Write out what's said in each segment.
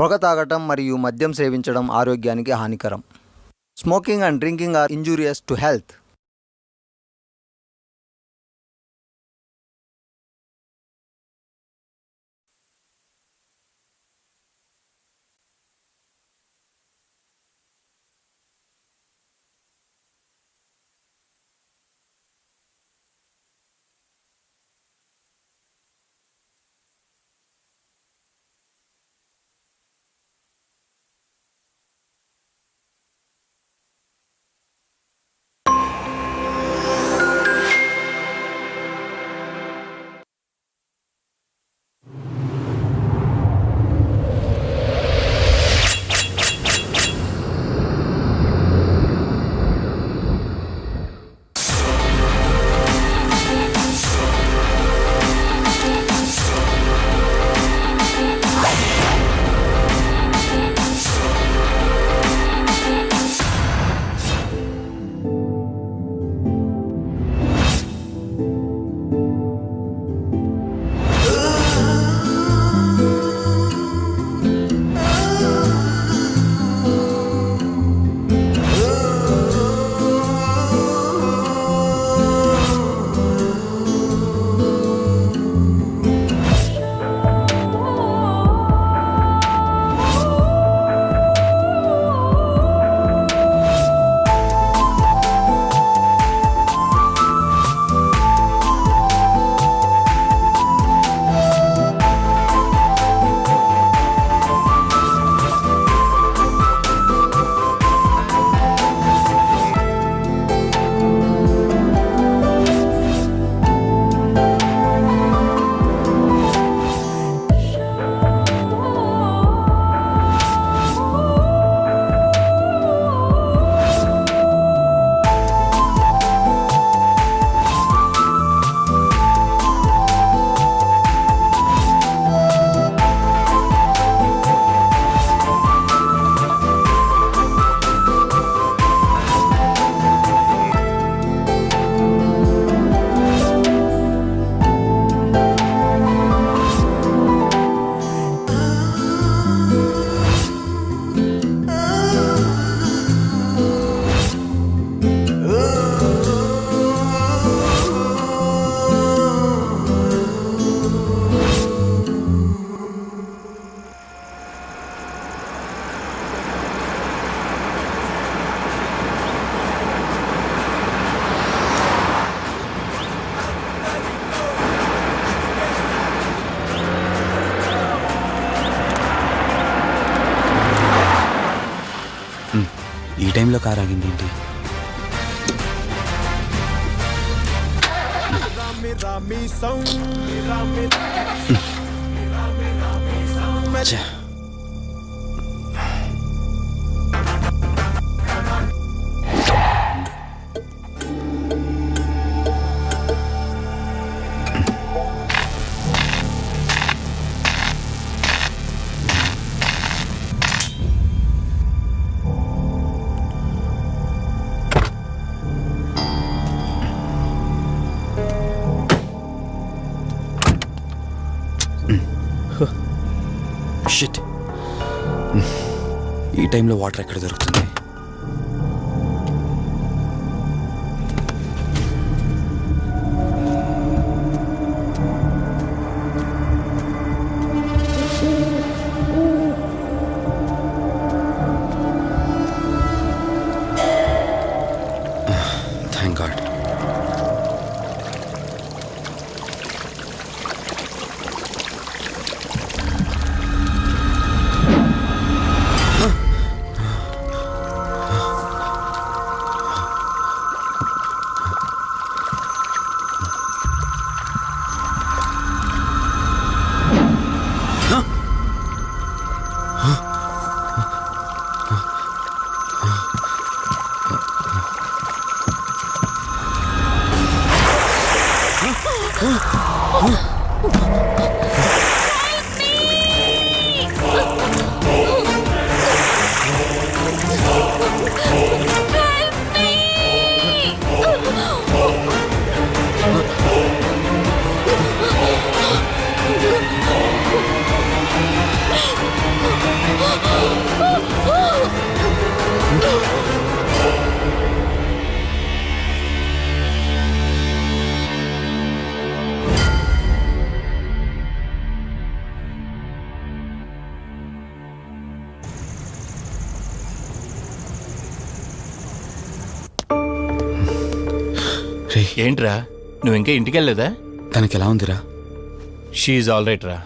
పొగ తాగటం మరియు మద్యం సేవించడం ఆరోగ్యానికి హానికరం. Smoking and drinking are injurious to health. ఈ టైంలో కార్ ఆగింది ఏంటి? షిట్, ఈ టైంలో వాటర్ ఎక్కడ దొరుకుతుంది? Thank God. రే ఏంట్రా నువ్వు ఇంకా ఇంటికి వెళ్ళలేదా? తనకి ఎలా ఉందిరా? షీఈ్ ఆల్ రైట్ రా.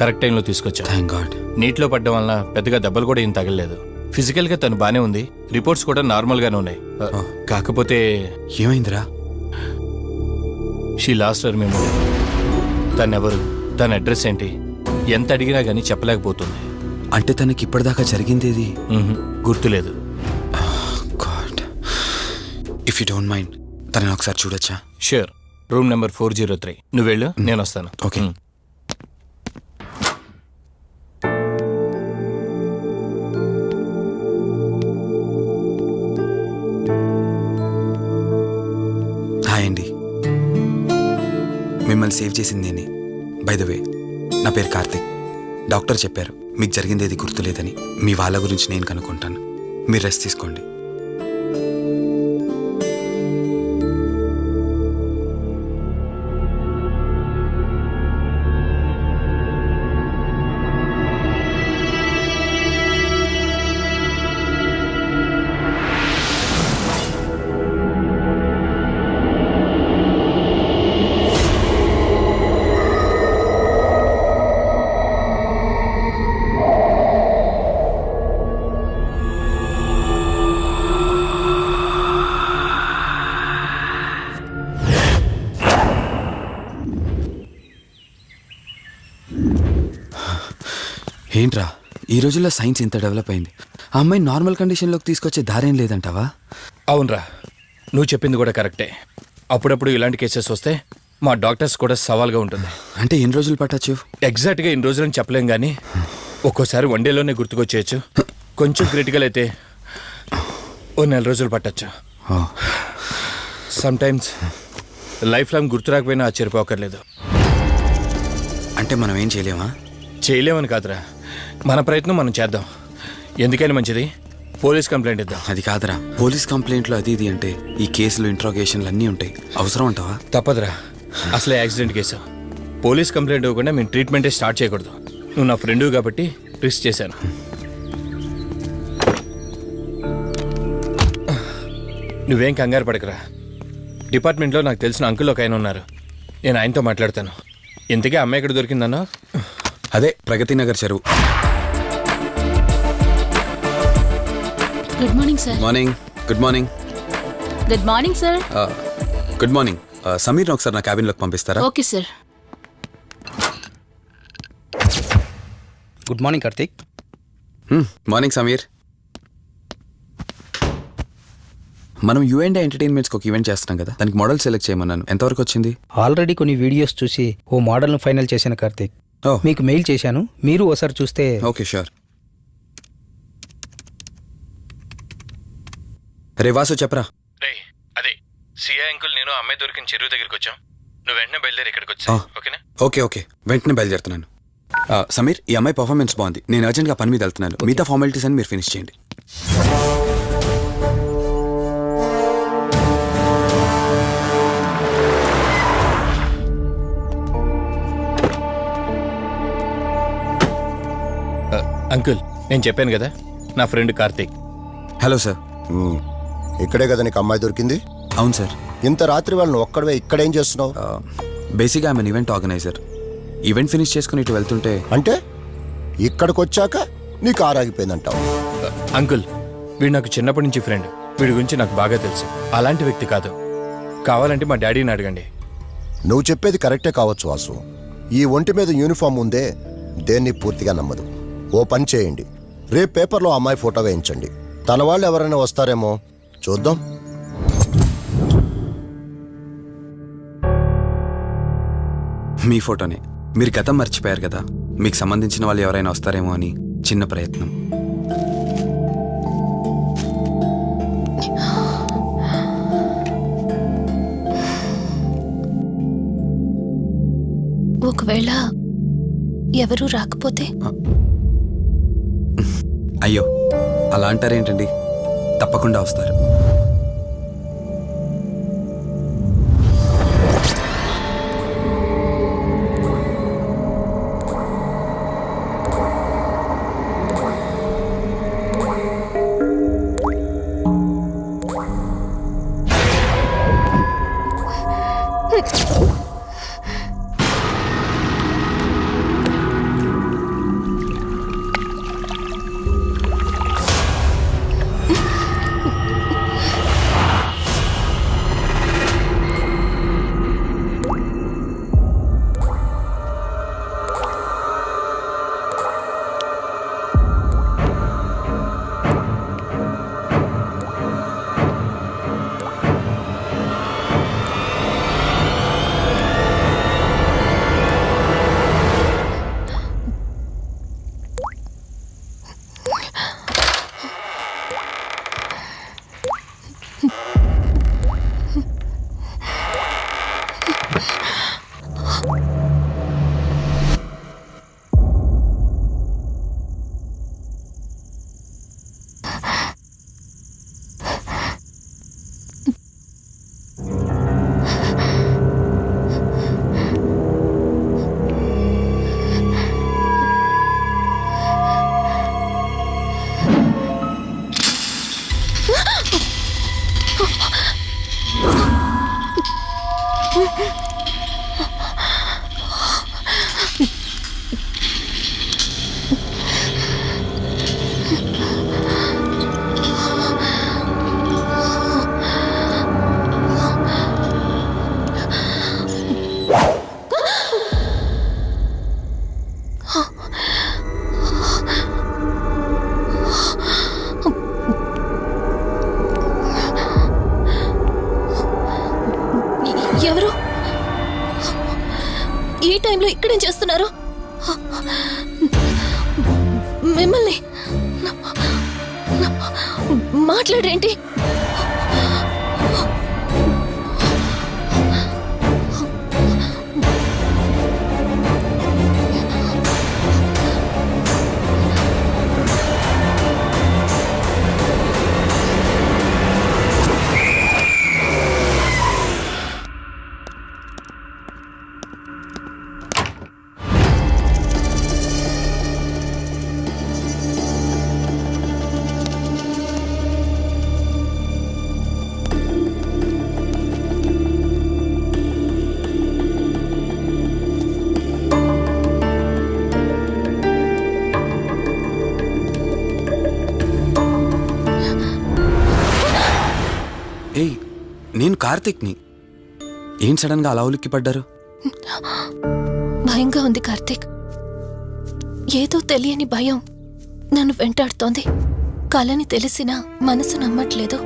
కరెక్ట్ టైంలో తీసుకొచ్చా. Thank God. నీటిలో పడ్డం వలన పెద్దగా దెబ్బలు కూడా ఏం తగలలేదు. ఫిజికల్గా తను బానే ఉంది, రిపోర్ట్స్ కూడా నార్మల్గానే ఉన్నాయి. కాకపోతే ఏమైందిరా? She lost her memory. తనెవరు, తన అడ్రస్ ఏంటి, ఎంత అడిగినా కానీ చెప్పలేకపోతుంది. అంటే తనకి ఇప్పటిదాకా జరిగిందేది గుర్తులేదు. God, if you don't mind తనని ఒకసారి చూడొచ్చా? షూర్. Room number 403. నువ్వు వెళ్ళు, నేను వస్తాను. ఓకే. హాయ్ అండి, మిమ్మల్ని సేవ్ చేసింది నేనే. బై ద వే, నా పేరు కార్తిక్. డాక్టర్ చెప్పారు మీకు జరిగింది ఏది గుర్తులేదని. మీ వాళ్ళ గురించి నేను కనుక్కుంటాను, మీరు రెస్ట్ తీసుకోండి. ఏంట్రా, ఈ రోజుల్లో సైన్స్ ఇంత డెవలప్ అయింది, ఆ అమ్మాయి నార్మల్ కండిషన్లోకి తీసుకొచ్చే దారేం లేదంటావా? అవునరా, నువ్వు చెప్పింది కూడా కరెక్టే. అప్పుడప్పుడు ఇలాంటి కేసెస్ వస్తే మా డాక్టర్స్ కూడా సవాల్గా ఉంటుంది. అంటే ఎన్ని రోజులు పట్టచ్చు? ఎగ్జాక్ట్గా ఇన్ని రోజులని చెప్పలేం కానీ ఒక్కోసారి వన్ డేలోనే గుర్తుకొచ్చేయచ్చు. కొంచెం క్రిటికల్ అయితే ఓ 4 రోజులు పట్టచ్చు. సమ్టైమ్స్ లైఫ్ లాంగ్ గుర్తు రాకపోయినా ఆశ్చర్యపోకర్లేదు. అంటే మనం ఏం చేయలేమా? చేయలేమని కాదురా, మన ప్రయత్నం మనం చేద్దాం. ఎందుకని మంచిది, పోలీస్ కంప్లైంట్ ఇద్దాం. అది కాదురా, పోలీస్ కంప్లైంట్లో అది ఇది అంటే ఈ కేసులు ఇంట్రోగేషన్లు అన్నీ ఉంటాయి, అవసరం అంటావా? తప్పదురా, అసలే యాక్సిడెంట్ కేసు. పోలీస్ కంప్లైంట్ ఇవ్వకుండా మేము ట్రీట్మెంటే స్టార్ట్ చేయకూడదు. నువ్వు నా ఫ్రెండ్ కాబట్టి రిస్క్ చేశాను. నువ్వేం కంగారు పడకరా. డిపార్ట్మెంట్లో నాకు తెలిసిన అంకుల్ ఒక ఆయన ఉన్నారు, నేను ఆయనతో మాట్లాడతాను. ఇంతకీ అమ్మాయి ఎక్కడ దొరికిందన్నా? అదే ప్రగతి నగర్ చెరువు. Good morning sir. Morning. Good morning. Good morning sir. Good morning. సమీర్ని ఒకసారి నా క్యాబిన్లోకి పంపిస్తారా? Okay sir. Good morning Karthik. Morning Sameer. మనం యుఎండే ఎంటర్టైన్మెంట్స్కి ఒక ఈవెంట్ చేస్తున్నాం కదా, దానికి మోడల్ సెలెక్ట్ చేయమన్నాను. ఎంతవరకు వచ్చింది? ఆల్రెడీ కొన్ని వీడియోస్ చూసి ఓ మోడల్ను ఫైనల్ చేశాను కార్తీక్. మీకు మెయిల్ చేశాను, మీరు ఒకసారి చూస్తే. Okay sure. రే వాసు చెప్పరా. అదే సిఐ అంకుల్ నేను అమ్మాయి దొరికిన చెరువు దగ్గరికి వచ్చాం. నువ్వు వెంటనే బయలుదేరి ఇక్కడికి వచ్చా. ఓకేనా? ఓకే ఓకే, వెంటనే బయలుదేరుతున్నాను. సమీర్, ఈ అమ్మాయి పర్ఫార్మెన్స్ బాగుంది, నేను అర్జెంట్గా పని మీద వెళ్తున్నాను. మిగతా ఫార్మాలిటీస్ అని మీరు ఫినిష్ చేయండి. అంకుల్, నేను చెప్పాను కదా, నా ఫ్రెండ్ కార్తీక్. Hello sir. ఇక్కడే కదా నీకు అమ్మాయి దొరికింది? అవును సార్. ఇంత రాత్రి వాళ్ళని ఒక్కడవే ఇక్కడేం చేస్తున్నావు? బేసిక్గా I'm event organiser. Event finish చేసుకుని ఇటు వెళ్తుంటే. అంటే ఇక్కడికి వచ్చాక నీ కారు ఆగిపోయిందంటావు? అంకుల్, వీడు నాకు చిన్నప్పటి నుంచి ఫ్రెండ్. వీడి గురించి నాకు బాగా తెలుసు. అలాంటి వ్యక్తి కాదు. కావాలంటే మా డాడీని అడగండి. నువ్వు చెప్పేది కరెక్టే కావచ్చు వాసు. ఈ ఒంటి మీద యూనిఫామ్ ఉందే దేన్ని పూర్తిగా నమ్మదు. ఓ పని చేయండి, రేపు పేపర్లో అమ్మాయి ఫోటో వేయించండి. తన వాళ్ళు ఎవరైనా వస్తారేమో చూద్దాం. మీ ఫోటోనే. మీరు గతం మర్చిపోయారు కదా, మీకు సంబంధించిన వాళ్ళు ఎవరైనా వస్తారేమో అని చిన్న ప్రయత్నం. ఒకవేళ ఎవరూ రాకపోతే? అయ్యో, అలా అంటారేంటండి, తప్పకుండా వస్తారు. ఎవరు ఈ టైంలో ఇక్కడేం చేస్తున్నారు? మిమ్మల్ని మాట్లాడేంటి? ఏయ్, నేను కార్తిక్ని. ఏం సడన్గా అలా ఉలిక్కి పడ్డారు? భయంగా ఉంది కార్తీక్. ఏదో తెలియని భయం నన్ను వెంటాడుతోంది. కలని తెలిసినా మనసు నమ్మట్లేదు.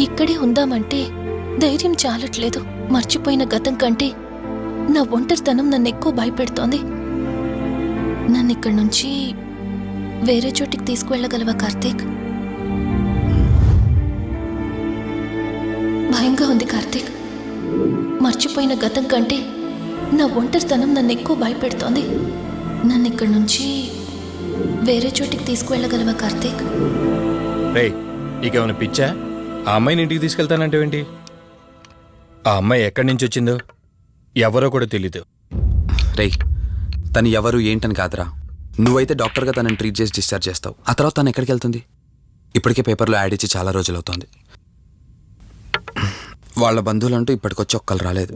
ఇక్కడే ఉందామంటే ధైర్యం చాలట్లేదు. మర్చిపోయిన గతం కంటే నా ఒంటరితనం నన్ను ఎక్కువ భయపెడుతోంది. నన్ను ఇక్కడి నుంచి వేరే చోటికి తీసుకువెళ్ళగలవా కార్తీక్? భయంగా ఉంది కార్తీక్. మర్చిపోయిన గతం కంటే నా ఒంటరితనం నన్ను ఎక్కువ భయపెడుతోంది. నన్ను ఇక్కడి నుంచి వేరే చోటికి తీసుకువెళ్ళగలవా కార్తీక్? రే, నీకేమైనా పిచ్చా? ఆ అమ్మాయిని ఇంటికి తీసుకెళ్తానంటేవేంటి? ఆ అమ్మాయి ఎక్కడి నుంచి వచ్చిందో ఎవరో కూడా తెలీదు. రే, తను ఎవరు ఏంటని కాదురా. నువ్వైతే డాక్టర్గా తనని ట్రీట్ చేసి డిశ్చార్జ్ చేస్తావు. ఆ తర్వాత తను ఎక్కడికి వెళ్తుంది? ఇప్పటికే పేపర్లో యాడ్ ఇచ్చి చాలా రోజులు అవుతోంది. వాళ్ళ బంధువులంటూ ఇప్పటికొచ్చి ఒక్కరు రాలేదు.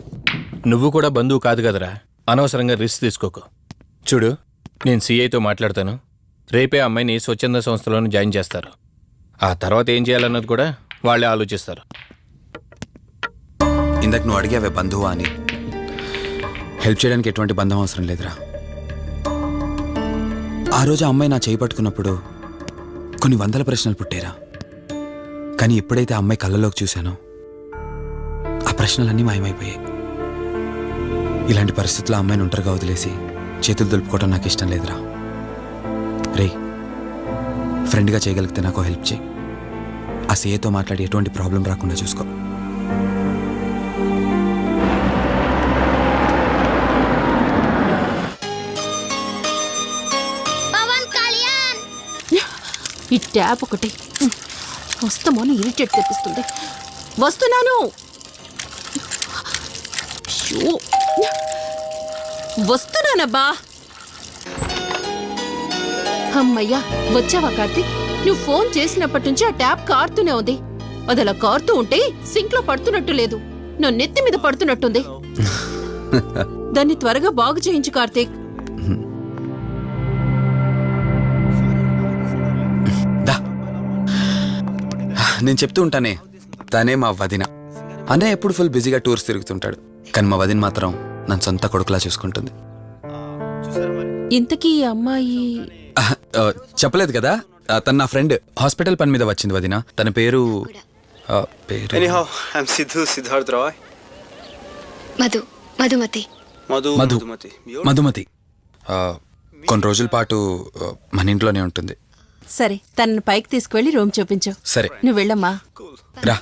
నువ్వు కూడా బంధువు కాదు కదరా. అనవసరంగా రిస్క్ తీసుకోకు. చూడు, నేను సిఐతో మాట్లాడతాను. రేపే అమ్మాయిని స్వచ్ఛంద సంస్థలోనే జాయిన్ చేస్తారు. ఆ తర్వాత ఏం చేయాలన్నది కూడా వాళ్ళే ఆలోచిస్తారు. ఇందాక నువ్వు అడిగావే బంధువా అని. హెల్ప్ చేయడానికి ఎటువంటి బంధం అవసరం లేదురా. ఆ రోజు ఆ అమ్మాయి నా చేయి పట్టుకున్నప్పుడు కొన్ని వందల ప్రశ్నలు పుట్టారా. కానీ ఎప్పుడైతే ఆ అమ్మాయి కళ్ళలోకి చూశానో ఆ ప్రశ్నలన్నీ మాయమైపోయాయి. ఇలాంటి పరిస్థితుల్లో అమ్మాయిని ఒంటరిగా వదిలేసి చేతులు దులుపుకోవడం నాకు ఇష్టం లేదురా. రే, ఫ్రెండ్గా చేయగలిగితే నాకు హెల్ప్ చేయి. ఆ సీఏతో మాట్లాడి ఎటువంటి ప్రాబ్లం రాకుండా చూసుకో. ఈ ట్యాప్ ఒకటి వస్తామని ఇరిటేట్ తెప్పిస్తుంది. వస్తున్నాను. వస్తున్నానబ్బా. అమ్మయ్యా, వచ్చావా కార్తీక్? నువ్వు ఫోన్ చేసినప్పటి నుంచి ఆ ట్యాప్ కారుతూనే ఉంది. అది అలా కారుతూ ఉంటే సింక్ లో పడుతున్నట్టు లేదు. నా నెత్తి మీద పడుతున్నట్టుంది. దాన్ని త్వరగా బాగు చేయించు కార్తీక్. దా నేను చెప్తూ ఉంటానే, తనే మా వదిన. అన్నయ్య ఎప్పుడు ఫుల్ బిజీగా టూర్స్ తిరుగుతుంటాడు, కానీ మా వదిన మాత్రం నన్ను సొంత కొడుకులా చూసుకుంటుంది. ఇంతకీ ఈ అమ్మాయి చెప్పలేదు కదా, తను నా ఫ్రెండ్. హాస్పిటల్ పని మీద వచ్చింది వదిన. తన పేరు Anyhow, I'm Siddharth Roy. Madhumati. Madhumati. కొన్ని రోజుల పాటు మన ఇంట్లోనే ఉంటుంది. సరే, తనని పైకి తీసుకువెళ్ళి రూమ్ చూపించు. సరే నువ్వు వెళ్ళమ్మా. రా.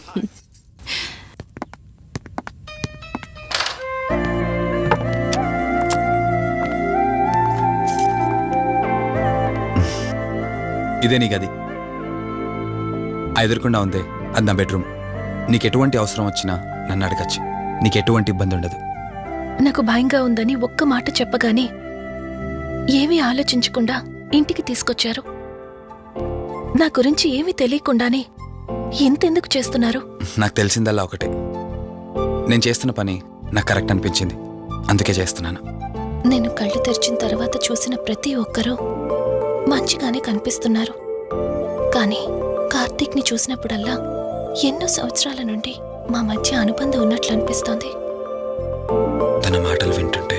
ఇదే నీ గది. ఎదురుకుండా ఉందే, అది నా బెడ్రూమ్. నీకు ఎటువంటి అవసరం వచ్చినా నన్ను అడగచ్చు. నీకు ఎటువంటి ఇబ్బంది ఉండదు. నాకు భయంగా ఉందని ఒక్క మాట చెప్పగానే ఏమీ ఆలోచించకుండా ఇంటికి తీసుకొచ్చారు. నా గురించి ఏమీ తెలియకుండానే ఇంతెందుకు చేస్తున్నారు? నాకు తెలిసిందల్లా ఒకటే, నేను చేస్తున్న పని నాకు కరెక్ట్ అనిపించింది, అందుకే చేస్తున్నాను. నేను కళ్ళు తెరిచిన తర్వాత చూసిన ప్రతి ఒక్కరూ మంచిగానే కనిపిస్తున్నారు. కానీ కార్తీక్ని చూసినప్పుడల్లా ఎన్నో సంవత్సరాల నుండి మా మధ్య అనుబంధం ఉన్నట్లు అనిపిస్తోంది. తన మాటలు వింటుంటే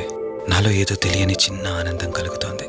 నాలో ఏదో తెలియని చిన్న ఆనందం కలుగుతోంది.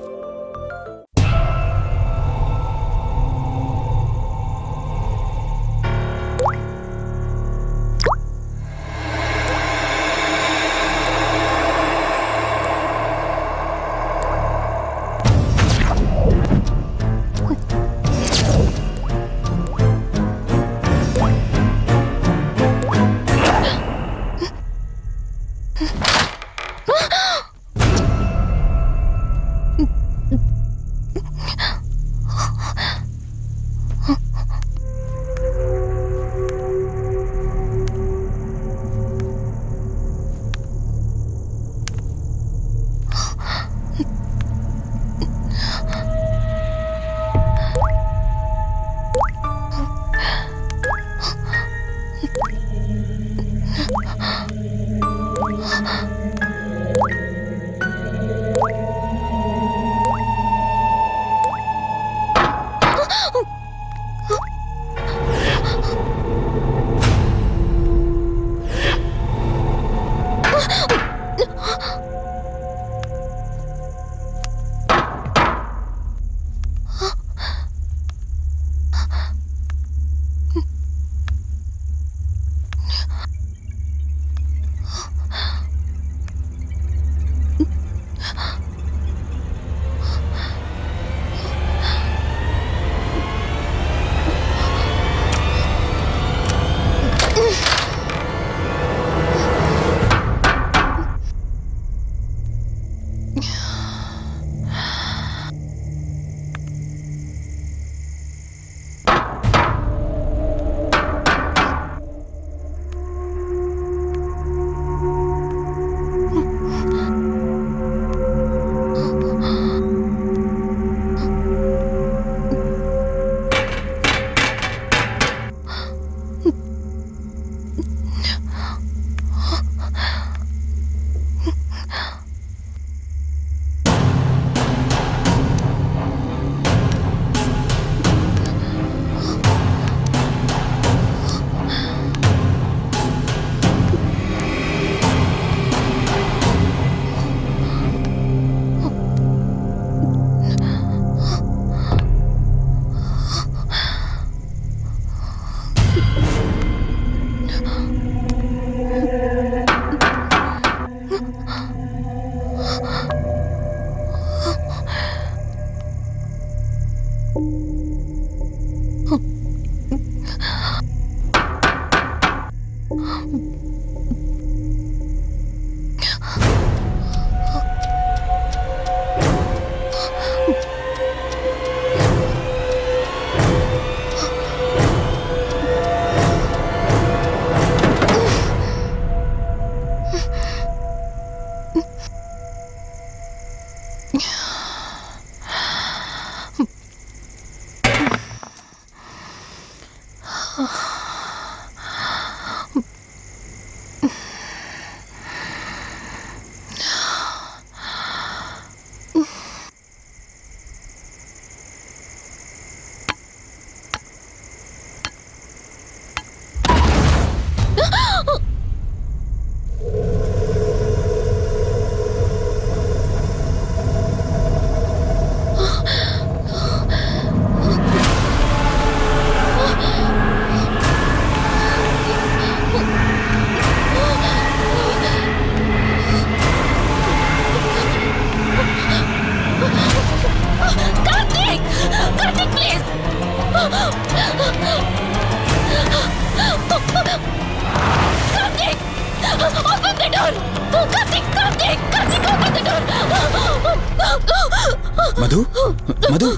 మధు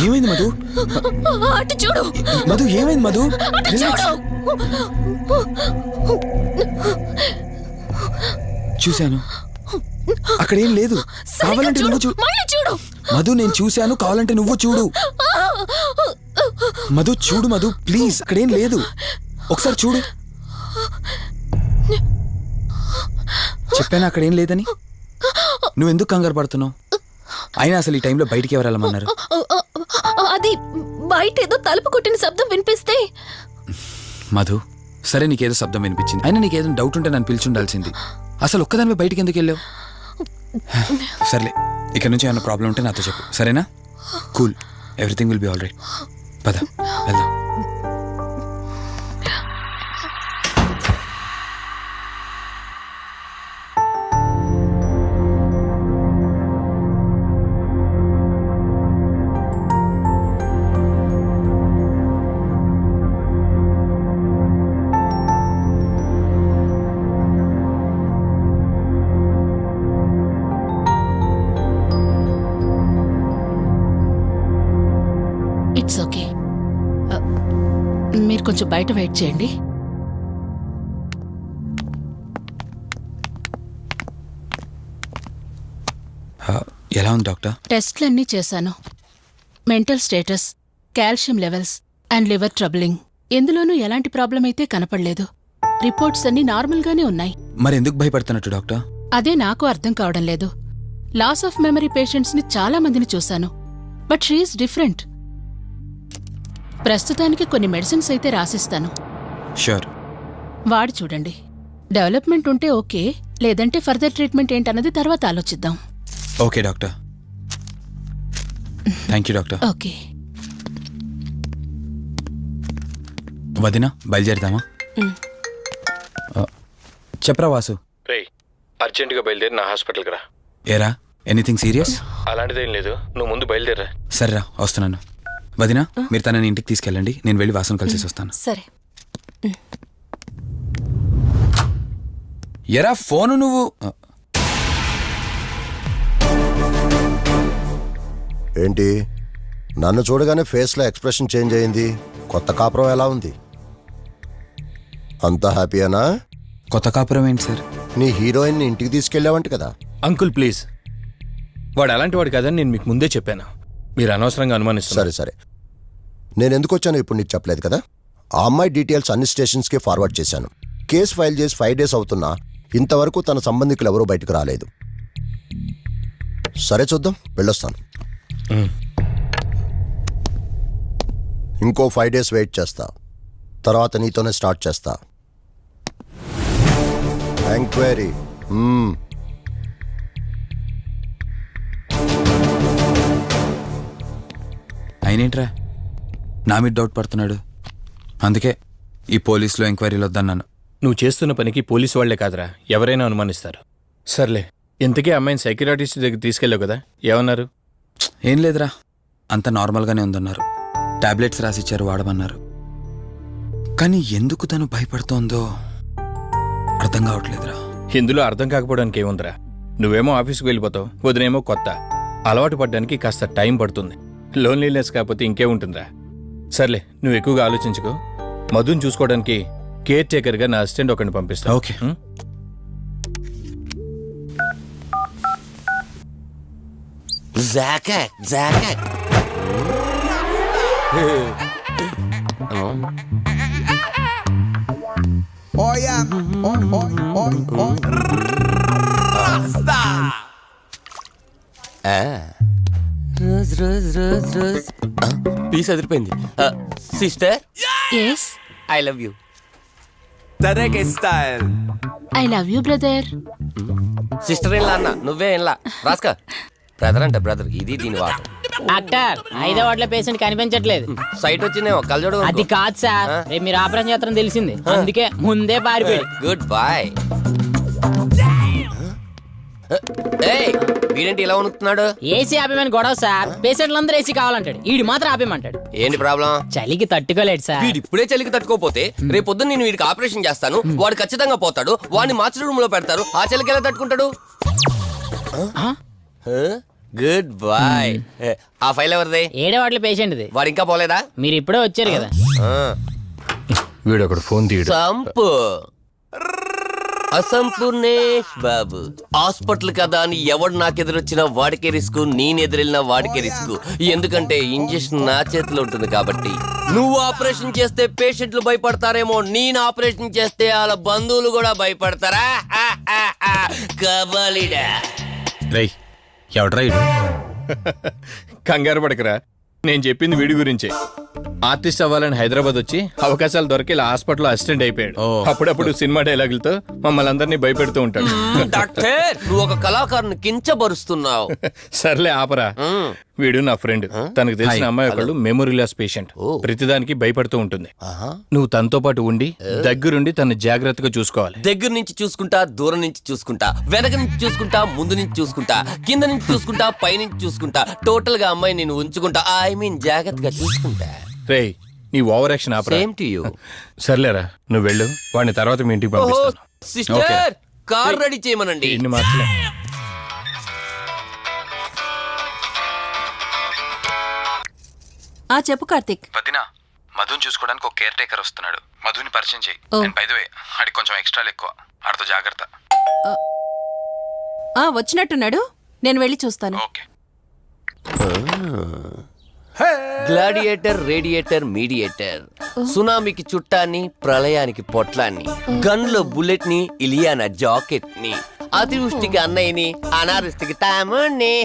ఏమైంది మధు? అటు చూడు, మధు ఏమైంది మధు? అటు రిలాక్స్. చూడు. చూశాను, అక్కడేం లేదు. కావాలంటే నువ్వు చూడు. మళ్ళీ చూడు. మధు నేను చూశాను, కావాలంటే నువ్వు చూడు. మధు చూడు మధు ప్లీజ్, అక్కడేం లేదు. ఒకసారి చూడు. చెప్పాను అక్కడేం లేదని. నువ్వెందుకు కంగారు పడుతున్నావు? అయినా అసలు ఈ టైంలో బయటికి ఎవరు వెళ్ళమన్నారు? అది బయట ఏదో తలుపు కొట్టిన శబ్దం వినిపిస్తే. మధు సరే, నీకేదో శబ్దం వినిపించింది. అయినా నీకేదో డౌట్ ఉంటే నన్ను పిలిచి ఉండాల్సింది. అసలు ఒక్కదానిపై బయటికి ఎందుకు వెళ్ళావు? సర్లే, ఇక్కడ నుంచి ఏమైనా ప్రాబ్లం ఉంటే నాతో చెప్పు, సరేనా? Cool, everything will be all right. పద వెళ్దాం. It's okay. మీరు కొంచెం బయట వెయిట్ చేయండి. ఎలా ఉంది డాక్టర్? టెస్ట్లన్నీ చేశాను. Mental status, calcium levels and liver troubling, ఎందులోనూ ఎలాంటి ప్రాబ్లం అయితే కనపడలేదు. రిపోర్ట్స్ అన్నీ నార్మల్గానే ఉన్నాయి. మరి ఎందుకు భయపడుతున్నట్టు డాక్టర్? అదే నాకు అర్థం కావడం లేదు. లాస్ ఆఫ్ మెమరీ పేషెంట్స్ని చాలా మందిని చూశాను, బట్ షీఈస్ డిఫరెంట్. ప్రస్తుతానికి కొన్ని మెడిసిన్స్ అయితే రాసిస్తాను, షూర్. వాడి చూడండి. డెవలప్మెంట్ ఉంటే ఓకే, లేదంటే ఫర్దర్ ట్రీట్మెంట్ ఏంటన్నది తర్వాత ఆలోచిద్దాం. Okay doctor. Thank you doctor. Okay. వదినా బయలుదేరుదామా? చెప్పరా వాసు. రే, అర్జెంటుగా బయలుదేరి నా హాస్పిటల్కి రా. ఏరా, ఎనీథింగ్ సీరియస్? అలాంటిదేం లేదు, నువ్వు ముందు బయలుదేరా. సరేరా, వస్తున్నాను. వదినా మీరు తనని ఇంటికి తీసుకెళ్ళండి, నేను వెళ్ళి వాసన కలిసేసి వస్తాను. సరే. ఎరా ఫోను నువ్వు. ఏంటి నన్ను చూడగానే ఫేస్లో ఎక్స్ప్రెషన్ చేంజ్ అయింది? కొత్త కాపురం ఎలా ఉంది? అంతా హ్యాపీయేనా? కొత్త కాపురం ఏంటి సార్? నీ హీరోయిన్ని ఇంటికి తీసుకెళ్ళావంట కదా? అంకుల్ ప్లీజ్, వాడు అలాంటి వాడు కాదని నేను మీకు ముందే చెప్పాను. మీరు అనవసరంగా అనుమానిస్తారు. సరే సరే, నేను ఎందుకు వచ్చానో ఇప్పుడు నీకు చెప్పలేదు కదా. ఆ అమ్మాయి డీటెయిల్స్ అన్ని స్టేషన్స్కి ఫార్వర్డ్ చేశాను. కేసు ఫైల్ చేసి 5 days అవుతున్నా ఇంతవరకు తన సంబంధికులు ఎవరూ బయటకు రాలేదు. సరే చూద్దాం, వెళ్ళొస్తాను. ఇంకో 5 days వెయిట్ చేస్తా, తర్వాత నీతోనే స్టార్ట్ చేస్తా ఎంక్వైరీ. అయినేంట్రా నా మీద డౌట్ పడుతున్నాడు? అందుకే ఈ పోలీసులో ఎంక్వైరీలు వద్దన్నాను. నువ్వు చేస్తున్న పనికి పోలీసు వాళ్లే కాదురా, ఎవరైనా అనుమానిస్తారు. సర్లే, ఇంతకీ అమ్మాయిని సైకియాట్రిస్ట్ దగ్గర తీసుకెళ్ళావు కదా, ఏమన్నారు? ఏం లేదురా, అంత నార్మల్గానే ఉందన్నారు. టాబ్లెట్స్ రాసిచ్చారు, వాడమన్నారు. కానీ ఎందుకు తను భయపడుతోందో అర్థం కావట్లేదురా. ఇందులో అర్థం కాకపోవడానికి ఏముందిరా? నువ్వేమో ఆఫీస్కి వెళ్ళిపోతావు, వదినేమో కొత్త. అలవాటు పడ్డానికి కాస్త టైం పడుతుంది. లోన్లీనెస్ కాకపోతే ఇంకేముంటుందిరా. సర్లే, నువ్వు ఎక్కువగా ఆలోచించుకో. మధుని చూసుకోవడానికి కేర్ టేకర్గా నా అసిస్టెంట్ ఒకరిని పంపిస్తా. ఓకే. రోజ్ పీస్ అదిరిపోయింది. Sister, yes, I love you. Tarak style. I love you brother. Sister in law అన్న, నువ్వే ఇన్లా. రాస్కా. బ్రదర్ అంటే బ్రదర్, ఇది దీని వాట. డాక్టర్, 5వ వార్డులో పేషెంట్ కనిపించట్లేదు. సైట్ వచ్చిందేమో, కళ్ళజోడు. అది కాదు సార్, రేపు మీరు ఆపరేషన్ చేస్తారని తెలిసింది, అందుకే ముందే పారిపోయాడు. Good boy. వీడేంటి ఇలా వణుకుతున్నాడు? ఏసీ ఆపేమని గొడవ సార్. పేషెంట్లందరూ ఏసీ కావాలంటాడు, ఈడు మాత్రం ఆపేమంటాడు. ఏంటి ప్రాబ్లం? చలికి తట్టుకోలేడు సార్. వీడు ఇప్పుడే చలికి తట్టుకోపోతే రేపు పొద్దున్న నేను వీడికి ఆపరేషన్ చేస్తాను, వాడు ఖచ్చితంగా పోతాడు, వాడిని మార్చి రూమ్ లో పెడతారు. ఆ చలికి ఎలా తట్టుకుంటాడు? Good boy. ఆ ఫైల్ ఎవరిది? ఏడవాట్ల పేషెంట్ది. వాడు ఇంకా పోలేదా? మీరు ఇప్పుడే వచ్చారు కదా. వీడు ఒకడు ఫోన్ తీయడు. సంపు అసంపూర్ణేష్ బాబు. హాస్పిటల్ కదా అని ఎవడు నాకెదురొచ్చినా వాడికే రిస్క్, నేనెదిరెళ్ళినా వాడికే రిస్క్. ఎందుకంటే ఇంజెక్షన్ నా చేతిలో ఉంటుంది కాబట్టి. నువ్వు ఆపరేషన్ చేస్తే పేషెంట్లు భయపడతారేమో, నేను ఆపరేషన్ చేస్తే వాళ్ళ బంధువులు కూడా భయపడతారా? కబాలిడా. రై ఎవడ్రా ఇడు? కంగారు పడకరా, నేను చెప్పింది వీడి గురించే. ఆర్టిస్ట్ అవ్వాలని హైదరాబాద్ వచ్చి అవకాశాలు దొరికి ఇలా హాస్పిటల్లో అసిస్టెంట్ అయిపోయాడు. అప్పుడప్పుడు సినిమా డైలాగులతో మమ్మల్ని అందరినీ భయపెడుతూ ఉంటాడు. డాక్టర్, నువ్వు ఒక కళాకారుని కించబరుస్తున్నావు. సర్లే ఆపరా. వీడు నా ఫ్రెండ్. తనకు తెలిసిన అమ్మాయి ఒకళ్ళు మెమొరీ లాస్ పేషెంట్. ప్రతిదానికి భయపడుతూ ఉంటుంది. నువ్వు తనతో పాటు ఉండి దగ్గరుండి తను జాగ్రత్తగా చూసుకోవాలి. దగ్గర నుంచి చూసుకుంటా, దూరం నుంచి చూసుకుంటా, వెనక నుంచి చూసుకుంటా, ముందు నుంచి చూసుకుంటా, కింద నుంచి చూసుకుంటా, పై నుంచి చూసుకుంటా, టోటల్ గా అమ్మాయి నేను ఉంచుకుంటా. ఐ మీన్ జాగ్రత్తగా చూసుకుంటా. రేయ్, నీ over action opera. Same to you. సర్లేరా, నువ్వు వెళ్ళు. వాడిని తర్వాత మీ ఇంటికి పంపిస్తాను. సిస్టర్, కార్ రెడీ చేయమనండి. ఇన్ని మార్చలే. చెప్పు కార్తిక్. వదినా, మధుని చూసుకోవడానికి ఒక కేర్ టేకర్ వస్తున్నాడు. మధుని పరిచయం చేయి. బై ది వే, ఆడికి కొంచెం ఎక్స్ట్రాలు ఎక్కువ. ఆడితో జాగ్రత్త. వచ్చినట్టున్నాడు, నేను వెళ్ళి చూస్తాను. ఓకే. Gladiator, radiator, mediator. సునామీకి చుట్టాన్ని, ప్రళయానికి పొట్లాన్ని, గన్లో బుల్లెట్ ని, ఇలియానా జాకెట్ ని, అతివృష్టికి అన్నయ్యని, అనావృష్టికి తమ్ముణ్ణి.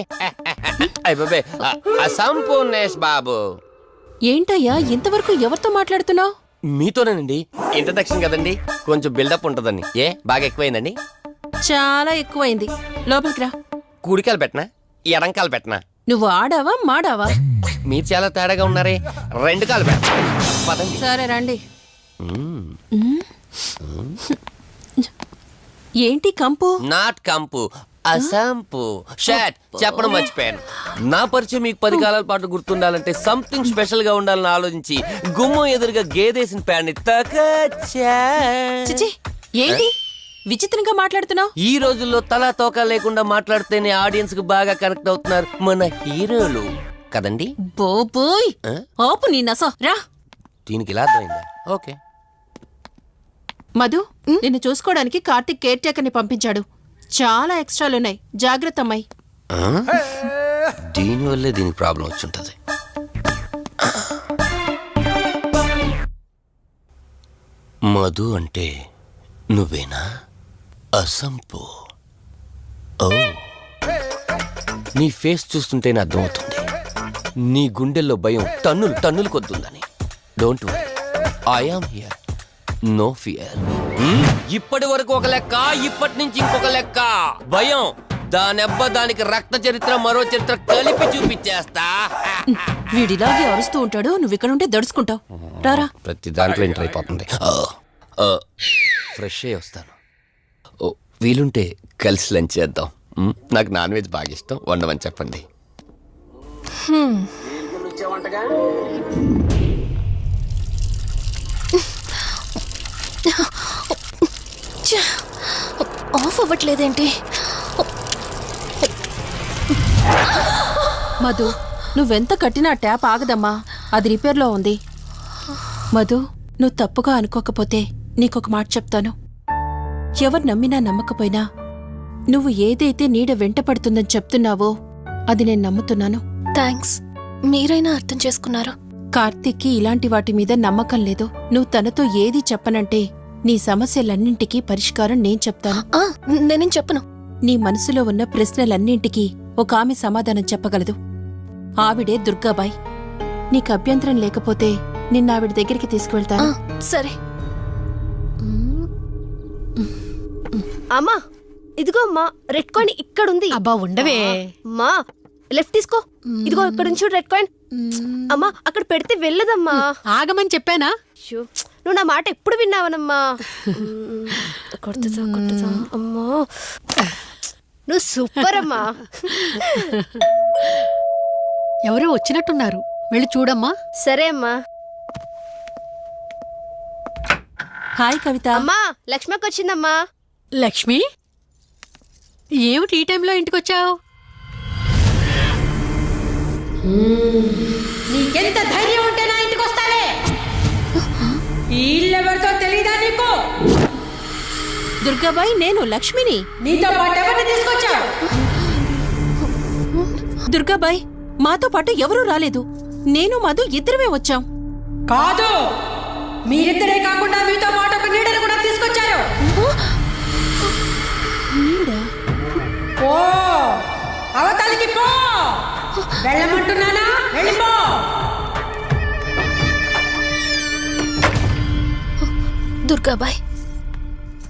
అయిపోయి అసంపూర్ణేష్ బాబు. ఏంటయ్యా ఇంతవరకు ఎవరితో మాట్లాడుతున్నావు? మీతోనేనండి. ఇంట్రడక్షన్ కదండి, కొంచెం బిల్డప్ ఉంటుందని. బాగా ఎక్కువైందండి? చాలా ఎక్కువైంది. లోపలికి రా. కుడికాలు పెట్టనా, ఎడంకాలు పెట్టనా? నువ్వు ఆడావా మాడావా? మీరు చాలా తేడాగా ఉన్నారే. 2 కాలు పెట్ట. పదండి. సరే రండి. ఏంటి కంపు? నాట్ కంపు, అసంపు. షాట్ చెప్పడం మర్చిపోయాను. నా పరిచయం మీకు 10 కాలాల పాటు గుర్తుండాలంటే సంథింగ్ స్పెషల్ గా ఉండాలని ఆలోచించి గుమ్మం ఎదురుగా గేదేసిన ప్యాడ్ని తకచ్చా. చిచి, ఏంటి విచిత్రంగా మాట్లాడుతున్నావు? ఈ రోజుల్లో తలా తోక లేకుండా మాట్లాడితేనే ఆడియన్స్ కు బాగా కనెక్ట్ అవుతున్నారు మన హీరోలు కదండి. బోబోయ్, ఆపు నీ నస. రా. దీనికి ఇలా అర్థమైందా? ఓకే. మధు, నిన్ను చూసుకోవడానికి కార్తిక్ కేర్ టేకర్ ని పంపించాడు. చాలా ఎక్స్ట్రాలున్నాయి, జాగ్రత్త అమ్మాయి. దీనివల్లే దీనికి ప్రాబ్లం వచ్చుంటది. మధు అంటే నువ్వేనా? అసంపు. ఓ, నీ ఫేస్ చూస్తుంటేనే అర్థమవుతుంది నీ గుండెల్లో భయం టన్నులు టన్నులు కొద్దుందని. Don't worry, I am here, no fear. ఇప్పటి వరకు ఒక లెక్క, ఇప్పటి నుంచి ఇంకొక లెక్క. భయం దానెబ్బ, దానికి రక్త చరిత్ర, మరో చరిత్ర కలిపి చూపించేస్తా. వీడిలాగే అరుస్తూ ఉంటాడు, నువ్వు ఇక్కడ ఉంటే దడుచుకుంటావు. రారా. ప్రతి దాంట్లో ఎంటర్ అయిపోతుంది. ఫ్రెష్ అయ్యి వస్తాను. ఓ, వీలుంటే కలిసి లంచ్ చేద్దాం. నాకు నాన్ వెజ్ బాగా ఇష్టం, వండమని చెప్పండి. ఆఫ్ అవ్వట్లేదేంటి? మధు, నువ్వెంత కట్టినా ట్యాప్ ఆగదమ్మా, అది రిపేర్లో ఉంది. మధు, నువ్వు తప్పుగా అనుకోకపోతే నీకొక మాట చెప్తాను. ఎవరు నమ్మినా నమ్మకపోయినా నువ్వు ఏదైతే నీడ వెంట పడుతుందని చెప్తున్నావో అది నేను నమ్ముతున్నాను. థ్యాంక్స్, మీరైనా అర్థం చేసుకున్నారు. కార్తిక్కి ఇలాంటి వాటి మీద నమ్మకం లేదు. నువ్వు తనతో ఏది చెప్పనంటే నీ సమస్యలన్నింటికీ పరిష్కారం నేను చెప్తాను. నేనేం చెప్పను. నీ మనసులో ఉన్న ప్రశ్నలన్నింటికీ ఒక ఆమె సమాధానం చెప్పగలదు. ఆవిడే దుర్గాబాయ్. నీకు అభ్యంతరం లేకపోతే నిన్నావిడ దగ్గరికి తీసుకువెళ్తాను. సరే. అమ్మా, ఇదిగో అమ్మా, రెడ్ కాయిన్ ఇక్కడుంది. అబ్బా ఉండవే. అమ్మా, లెఫ్ట్ తీసుకో. ఇదిగో ఇక్కడ నుంచి రెడ్ కాయిన్. అమ్మా, అక్కడ పెడితే వెళ్ళదమ్మా. ఆగమని చెప్పానా? నువ్వు నా మాట ఎప్పుడు విన్నావనమ్మా. కొడుతుందా కొడుతుందా. అమ్మా, నువ్వు సూపర్ అమ్మా. ఎవరో వచ్చినట్టున్నారు, వెళ్ళి చూడమ్మా. సరే అమ్మా. హాయ్ కవిత. అమ్మా, లక్ష్మకి వచ్చిందమ్మా. లక్ష్మి, ఏమిటి ఈ టైంలో ఇంటికొచ్చావు? నీకెంత ధైర్యం ఉంటే నా ఇంటికి వస్తావే? ఈ ఇల్లెవరితో తెలీదా నీకు? దుర్గాబాయ్, నేను లక్ష్మిని. నీతో పాటు ఎవరిని తీసుకొచ్చావు? దుర్గాబాయ్, మాతో పాటు ఎవరూ రాలేదు. నేను మధు ఇద్దరమే వచ్చాం. కాదు, మీరిద్దరే కాకుండా మీతో పాటు ఒక నీడను కూడా తీసుకొచ్చారు. ఓ అవతలికి పో, వెళ్ళమంటున్నానా? వెళ్ళిపో. దుర్గాబాయ్,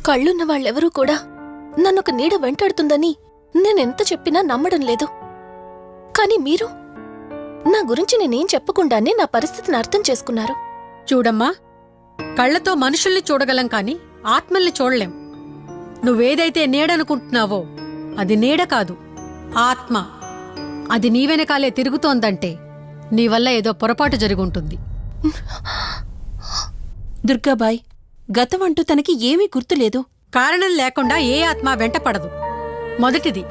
కళ్ళున్న వాళ్ళెవరూ కూడా నన్ను ఒక నీడ వెంటాడుతుందని నేనెంత చెప్పినా నమ్మడం లేదు. కానీ మీరు నా గురించి నేనేం చెప్పకుండానే నా పరిస్థితిని అర్థం చేసుకున్నారు. చూడమ్మా, కళ్ళతో మనుషుల్ని చూడగలం కాని ఆత్మల్ని చూడలేం. నువ్వేదైతే నీడనుకుంటున్నావో అది నీడ కాదు, ఆత్మ. అది నీ వెనకాలే తిరుగుతోందంటే నీ వల్ల ఏదో పొరపాటు జరుగుంటుంది. దుర్గాబాయ్, గతం అంటూ తనకి ఏమీ గుర్తులేదు. కారణం లేకుండా ఏ ఆత్మ వెంటపడదు. మొదటిది,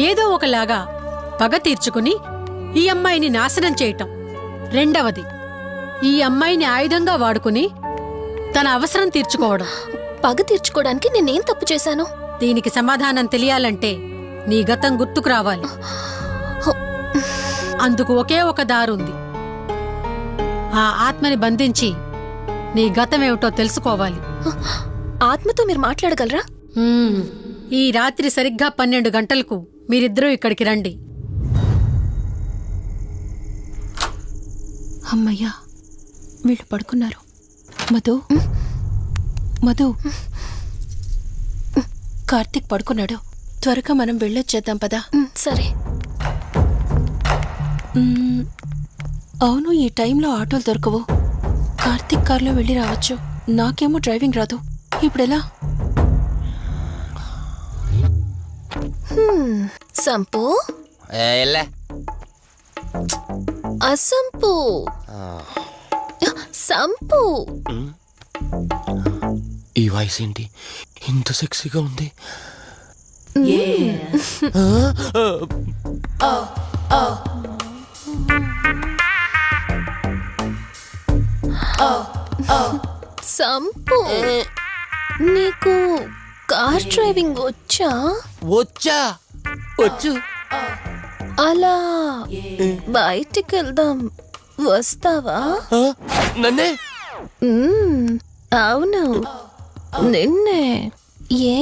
ఏదో ఒకలాగా పగ తీర్చుకుని ఈ అమ్మాయిని నాశనం చేయటం. రెండవది, ఈ అమ్మాయిని ఆయుధంగా వాడుకుని తన అవసరం తీర్చుకోవడం. పగ తీర్చుకోవడానికి నేనేం తప్పు చేశాను? దీనికి సమాధానం తెలియాలంటే నీ గతం గుర్తుకు రావాలి. అందుకు ఒకే ఒక దారుంది. ఆ ఆత్మని బంధించి నీ గతమేమిటో తెలుసుకోవాలి. ఆత్మతో మీరు మాట్లాడగలరా? ఈ రాత్రి సరిగ్గా 12 గంటలకు మీరిద్దరూ ఇక్కడికి రండి. అమ్మయ్యా, వీళ్ళు పడుకున్నారు. మధు, మధు, కార్తీక్ పడుకున్నాడు. త్వరగా మనం వెళ్ళొచ్చేద్దాం పదా. సరే. అవును, ఈ టైంలో ఆటోలు దొరకవు. కార్తీక్ కార్లో వెళ్ళి రావచ్చు. నాకేమో డ్రైవింగ్ రాదు. ఇప్పుడెలా? సంపు, అసంపు, సంపు. ఈ వాయిస్ ఏంటి ఇంత సెక్సీగా ఉంది? సంపు, నీకు కార్ డ్రైవింగ్ వచ్చా? వచ్చు. అలా బయటికి వెళ్దాం, వస్తావా? నన్నే? అవును, నిన్నే. ఏ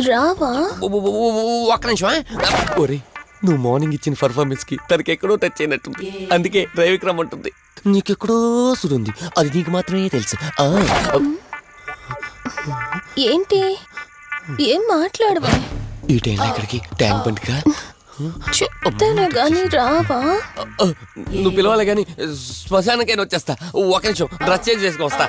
రావా? ఒక్క నిమిషం. ఒరే, నువ్వు మార్నింగ్ ఇచ్చిన పర్ఫార్మెన్స్ కి తనకి ఎక్కడో టచ్ అయినట్టుంది. అందుకే డ్రైవింగ్ రమ్మంటుంది. నీకెక్కడో సురుంది, అది నీకు మాత్రమే తెలుసు. ఏంటి? ఏం మాట్లాడవా? ఈ టైంలో ఎక్కడికి? ట్యాంక్ బండ్కా? చెప్తానే గాని రావా? నువ్వు పిలవాలి గాని శ్మశానకైనా వచ్చేస్తా. ఒక నిమిషం, డ్రెస్ చేంజ్ చేసుకుని వస్తా.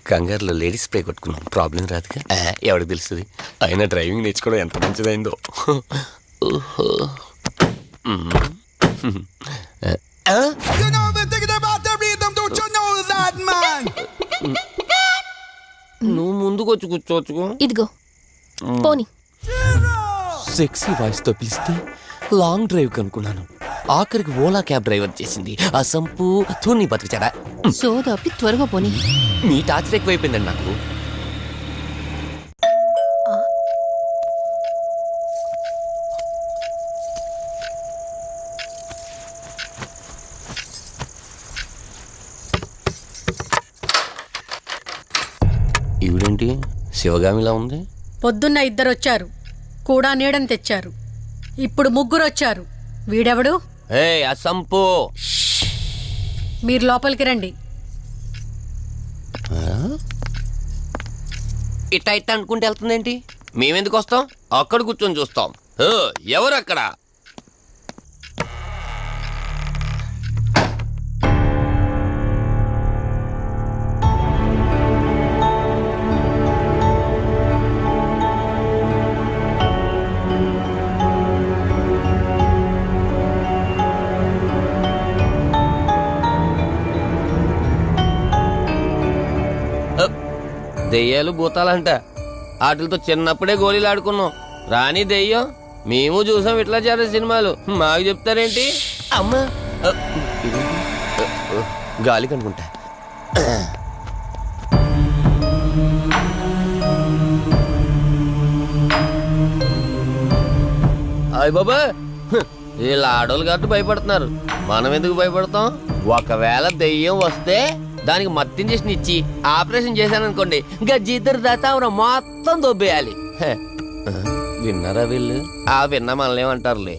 కంగారులో లేడీస్ స్ప్రే కొట్టుకున్నాం, ప్రాబ్లం రాదుగా. ఎవరికి తెలుస్తుంది? అయినా డ్రైవింగ్ నేర్చుకోవడం ఎంత మంచిదైందో. నువ్వు ముందుకు వచ్చి కూర్చోవచ్చు. ఇదిగో పోనీ. సెక్సీ వాయిస్ తో పిలిస్తే లాంగ్ డ్రైవ్ కనుకున్నాను. ఆఖరికి ఓలా క్యాబ్ డ్రైవర్ చేసింది ఆ సంపు. తూని బతికిచాడా? సోదాపి త్వరగా పోనీ. మీ టార్చర్ ఎక్కువైపోయిందండి నాకు. ఈవిడేంటి శివగామిలా ఉంది? పొద్దున్న 2 వచ్చారు, కూడా నీడని తెచ్చారు. ఇప్పుడు 3 వచ్చారు. వీడెవడు? ఆ సంపు. మీరు లోపలికి రండి. ఇట్ట ఇట్ట అనుకుంటే వెళ్తుందేంటి? మేమెందుకు వస్తాం? అక్కడ కూర్చొని చూస్తాం. ఎవరు అక్కడ? దెయ్యాలు భూతాలంట. వాటితో చిన్నప్పుడే గోళీలు ఆడుకున్నాం. రాని దెయ్యం మేము చూసాం ఇట్లా చేరే సినిమాలు, మాకు చెప్తారేంటి? అమ్మా గాలి కనుకుంటా. అయ్య బాబా, వీళ్ళ ఆడోళ్ళు కాబట్టి భయపడుతున్నారు, మనం ఎందుకు భయపడతాం? ఒకవేళ దెయ్యం వస్తే దానికి మత్తు ఇంజెక్షన్ ఇచ్చి ఆపరేషన్ చేశాననుకోండి, గజ్జిద్దరు దాతావరం మొత్తం దొబ్బేయాలి. విన్నారా వీళ్ళు? ఆ విన్నా మనల్ని ఏమంటారులే.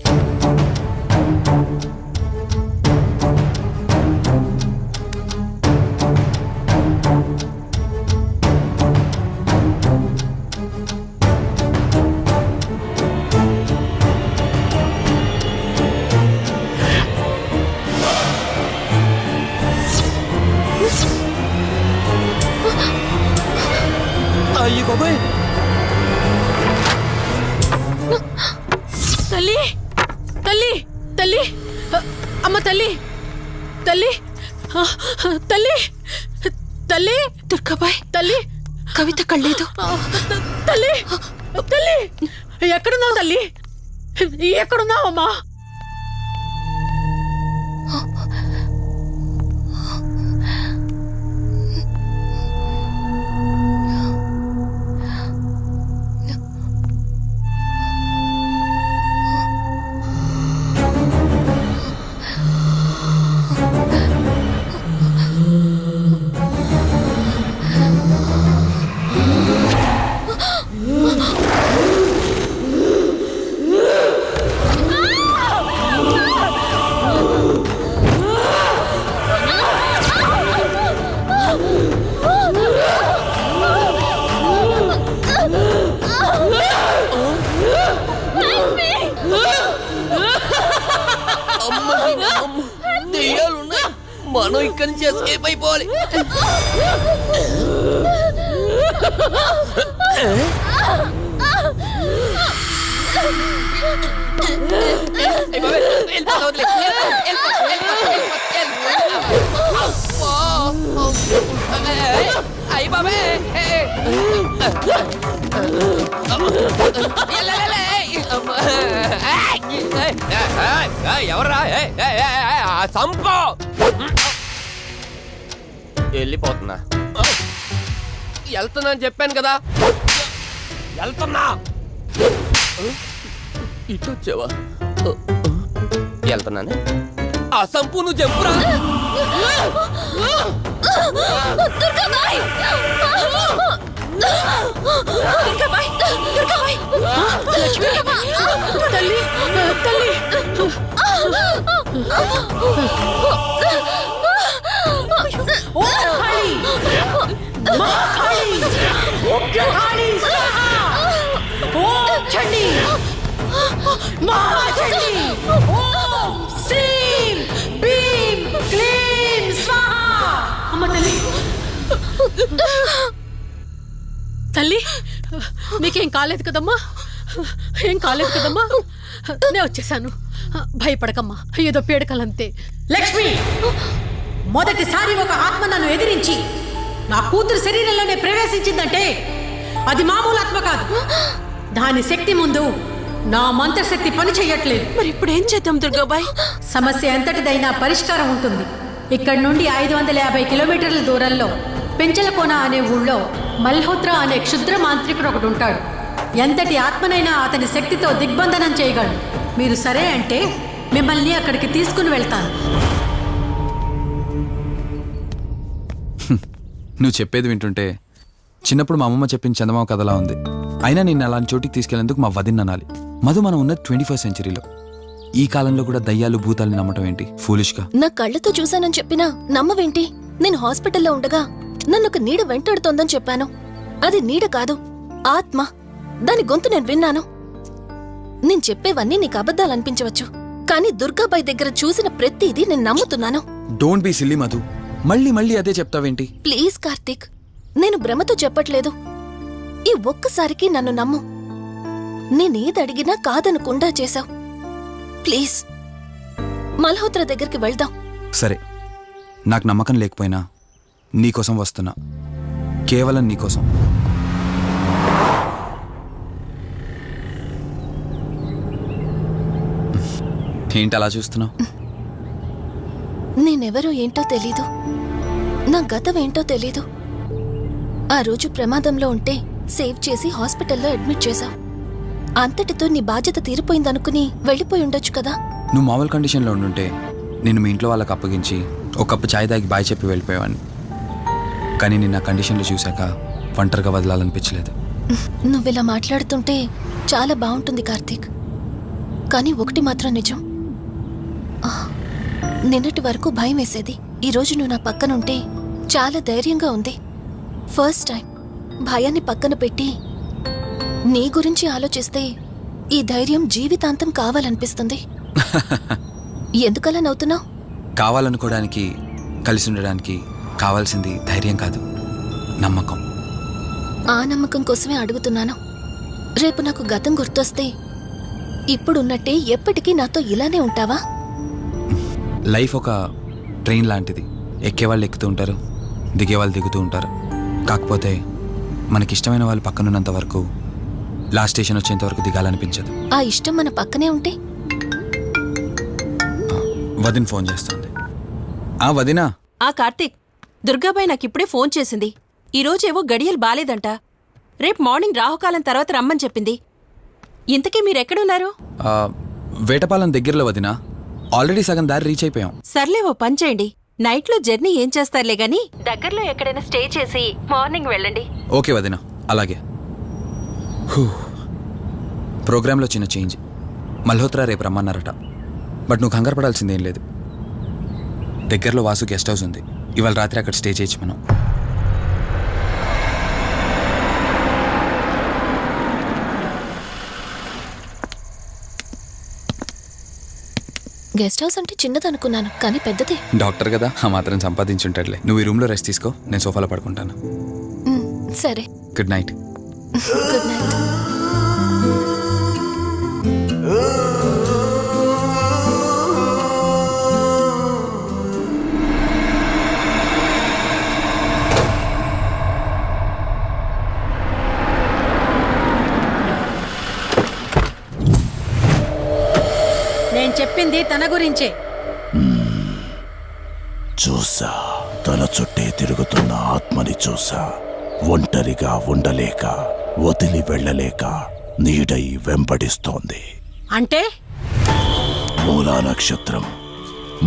అయ్యి బాబాయ్, తల్లి తల్లి తల్లి అమ్మ తల్లి తల్లి తల్లి తల్లి దుర్గాబాయ్ తల్లి కవిత కళ్ళేదు తల్లి తల్లి ఎక్కడున్నావు తల్లి? ఎక్కడున్నావు అమ్మా? దెయ్యాలున్నాయి, మనం ఇక్కడి నుంచి ఎస్కేప్ అయిపోవాలి. అయ్యి బాబే, ఎవర్రా సంపో? వెళ్ళిపోతున్నా, వెళ్తున్నా అని చెప్పాను కదా, వెళ్తున్నా. ఇటు వచ్చావా? వెళ్తున్నాను. ఆ సంపు నువ్వు చెప్పురా. దుర్గాబాయ్! దుర్గాబాయ్! దుర్గాబాయ్! లక్ష్మి! తల్లి తల్లి ఓ కాళీ! మా కాళీ! ఉగ్ర కాళీ స్వాహా! ఓం చండీ! మహాచండీ! ఓం శ్రీం భీం క్లీం స్వాహా! అమ్మ తల్లి తల్లి, నీకేం కాలేదు కదమ్మా? ఏం కాలేదు కదమ్మా? నేను వచ్చేసాను, భయపడకమ్మా, ఏదో పీడకలంతే. లక్ష్మి, మొదటిసారి ఒక ఆత్మ నన్ను ఎదిరించి నా కూతురు శరీరంలోనే ప్రవేశించిందంటే అది మామూలు ఆత్మ కాదు. దాని శక్తి ముందు నా మంత్రశక్తి పని చెయ్యట్లేదు. మరి ఇప్పుడు ఏం చేద్దాం దుర్గాబాయ్? సమస్య ఎంతటిదైనా పరిష్కారం ఉంటుంది. ఇక్కడి నుండి 550 కిలోమీటర్ల దూరంలో పెంచలకోన అనే ఊళ్ళో మల్హోత్రా అనే క్షుద్ర మాంత్రికుడు ఒకడు ఉంటాడు. ఎంతటి ఆత్మనైనా అతని శక్తితో దిగ్బంధనం చేయగలడు. మీరు సరే అంటే మిమ్మల్ని అక్కడికి తీసుకుని వెళ్తాను. నువ్వు చెప్పేది వింటుంటే చిన్నప్పుడు మా అమ్మమ్మ చెప్పిన చందమామ కథలా ఉంది. అయినా నిన్ను అలాంటి చోటికి తీసుకెళ్లేందుకు మా వదిన అనాలి. మధు, మనం ఉన్నది 21st సెంచరీలో. ఈ కాలంలో కూడా దయ్యాలు భూతాల్ని నమ్మటం ఏంటి? ఫూలిష్గా. నా కళ్ళతో చూశానని చెప్పినా నమ్మవేంటి? నేను హాస్పిటల్లో ఉండగా నన్ను ఒక నీడ వెంటాడుతోందని చెప్పాను. అది నీడ కాదు, ఆత్మ. దాని గొంతు నేను విన్నాను. నేను చెప్పేవన్నీ నీకు అబద్ధాలనిపించవచ్చు, కానీ దుర్గాబాయ్ దగ్గర చూసిన ప్రతిదీ నేను నమ్ముతున్నాను. డోంట్ బీ సిల్లీ మధు, మళ్ళీ మళ్ళీ అదే చెప్తావేంటి? ప్లీజ్ కార్తీక్, నేను భ్రమతో చెప్పట్లేదు. ఈ ఒక్కసారికి నన్ను నమ్ము. నేనేది అడిగినా కాదనకుండా చేశావు. ప్లీజ్, మల్హోత్రా దగ్గరికి వెళ్దాం. సరే, నాకు నమ్మకం లేకపోయినా నీకోసం వస్తున్నా, కేవలం నీకోసం. ఏంటి అలా చూస్తున్నావు? నేనెవరో ఏంటో తెలీదు, నా గతం ఏంటో తెలీదు. ఆ రోజు ప్రమాదంలో ఉంటే సేవ్ చేసి హాస్పిటల్లో అడ్మిట్ చేశావు. అంతటితో నీ బాధ్యత తీరిపోయిందనుకుని వెళ్ళిపోయి ఉండొచ్చు కదా. నువ్వు మామూలు కండిషన్లో ఉండుంటే నేను మీ ఇంట్లో వాళ్ళకి అప్పగించి ఒక కప్పు చాయ్ తాగి బాయ్ చెప్పి వెళ్ళిపోయేవాడిని. కానీ నేను నా కండిషన్లో చూశాక ఒంటరిగా వదలాలనిపించలేదు. నువ్విలా మాట్లాడుతుంటే చాలా బాగుంటుంది కార్తీక్. కానీ ఒకటి మాత్రం నిజం, నిన్నటి వరకు భయం వేసేది. ఈరోజు నువ్వు నా పక్కనుంటే చాలా ధైర్యంగా ఉంది. ఫస్ట్ టైం భయాన్ని పక్కన పెట్టి నీ గురించి ఆలోచిస్తే ఈ ధైర్యం జీవితాంతం కావాలనిపిస్తుంది. ఎందుకలా నవ్వుతున్నావు? కావాలనుకోవడానికి, కలిసి ఉండడానికి కావాల్సింది ధైర్యం కాదు, నమ్మకం. ఆ నమ్మకం కోసమే అడుగుతున్నాను. రేపు నాకు గతం గుర్తొస్తే ఇప్పుడున్నట్టే ఎప్పటికీ నాతో ఇలానే ఉంటావా? లైఫ్ ఒక ట్రైన్ లాంటిది. ఎక్కేవాళ్ళు ఎక్కుతూ ఉంటారు, దిగేవాళ్ళు దిగుతూ ఉంటారు. కాకపోతే మనకిష్టమైన వాళ్ళు పక్కనున్నంత వరకు లాస్ట్ స్టేషన్ వచ్చేంత వరకు దిగాలనిపించదు. ఆ ఇష్టం మన పక్కనే ఉంటే? వదిన ఫోన్ చేస్తుంది. వదినా. కార్తీక్, దుర్గాబాయ్ నాకిప్పుడే ఫోన్ చేసింది. ఈరోజేవో గడియలు బాలేదంట. రేపు మార్నింగ్ రాహుకాలం తర్వాత రమ్మని చెప్పింది. ఇంతకీ మీరెక్కడున్నారు? వేటపాలెం దగ్గరలో వదినా. ఆల్రెడీ సగం దారి రీచ్ అయిపోయాం. సర్లే, ఓ పని చేయండి. నైట్లో జర్నీ ఏం చేస్తారులే గాని దగ్గరలో ఎక్కడైనా స్టే చేసి మార్నింగ్ వెళ్ళండి. ఓకే వదినా, అలాగే. ప్రోగ్రాంలో చిన్న చేంజ్. మల్హోత్రా రేపు రమ్మన్నారట. బట్ నువ్వు కంగారు పడాల్సిందేం లేదు. దగ్గరలో వాసు గెస్ట్ హౌస్ ఉంది. ఇవాళ రాత్రి అక్కడ స్టే చేయొచ్చు మనం. గెస్ట్ హౌస్ అంటే చిన్నదనుకున్నాను, కానీ పెద్దదే. డాక్టర్ కదా, ఆ మాత్రం సంపాదించుంటాడులే. నువ్వు ఈ రూమ్లో రెస్ట్ తీసుకో, నేను సోఫాలో పడుకుంటాను. సరే, గుడ్ నైట్. Good night. నేను చెప్పింది తన గురించే. చూసా, తన చుట్టే తిరుగుతున్న ఆత్మని చూసా. ఒంటరిగా ఉండలేక, వదిలి వెళ్ళలేక నీడై వెంబడిస్తోంది. అంటే మూలా నక్షత్రం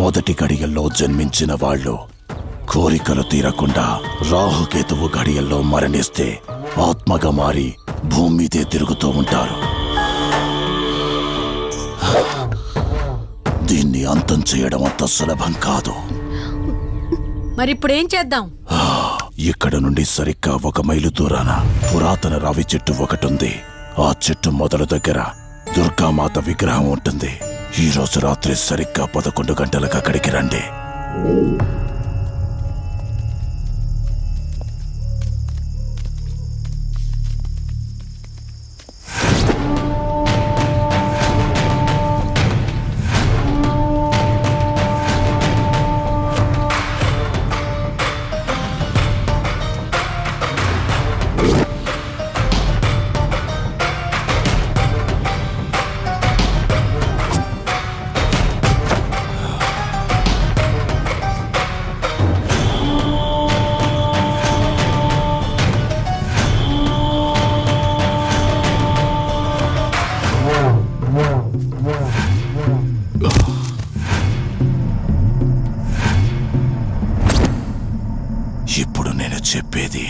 మొదటి గడియల్లో జన్మించిన వాళ్ళు కోరికలు తీరకుండా రాహుకేతువు గడియల్లో మరణిస్తే ఆత్మగా మారి భూమి మీదే తిరుగుతూ ఉంటారు. దీన్ని అంతం చేయడం అంత సులభం కాదు. మరిప్పుడేం చేద్దాం? ఇక్కడ నుండి సరిగ్గా 1 మైలు దూరాన పురాతన రావి చెట్టు ఒకటుంది. ఆ చెట్టు మొదల దగ్గర దుర్గామాత విగ్రహం ఉంటుంది. ఈ రోజు రాత్రి సరిగ్గా 11 గంటలకు అక్కడికి రండి. ఇప్పుడు నేను చెప్పేది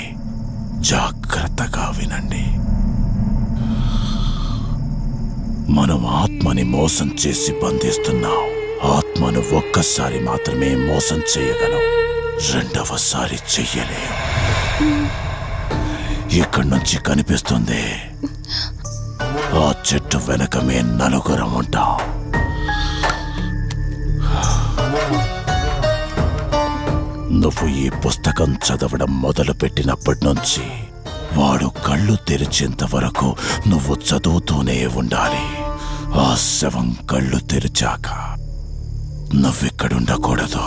జాగ్రత్తగా వినండి. మనం ఆత్మని మోసం చేసి బంధిస్తున్నాం. ఆత్మను ఒక్కసారి మాత్రమే మోసం చేయగలం, రెండవసారి చెయ్యలేం. ఇక్కడి నుంచి కనిపిస్తుంది, ఆ చెట్టు వెనకమే నలుగురం ఉంటాం. నువ్వు ఈ పుస్తకం చదవడం మొదలుపెట్టినప్పటి నుంచి వాడు కళ్ళు తెరిచేంత వరకు నువ్వు చదువుతూనే ఉండాలి. ఆ శవం కళ్ళు తెరిచాక నువ్విక్కడుండకూడదు.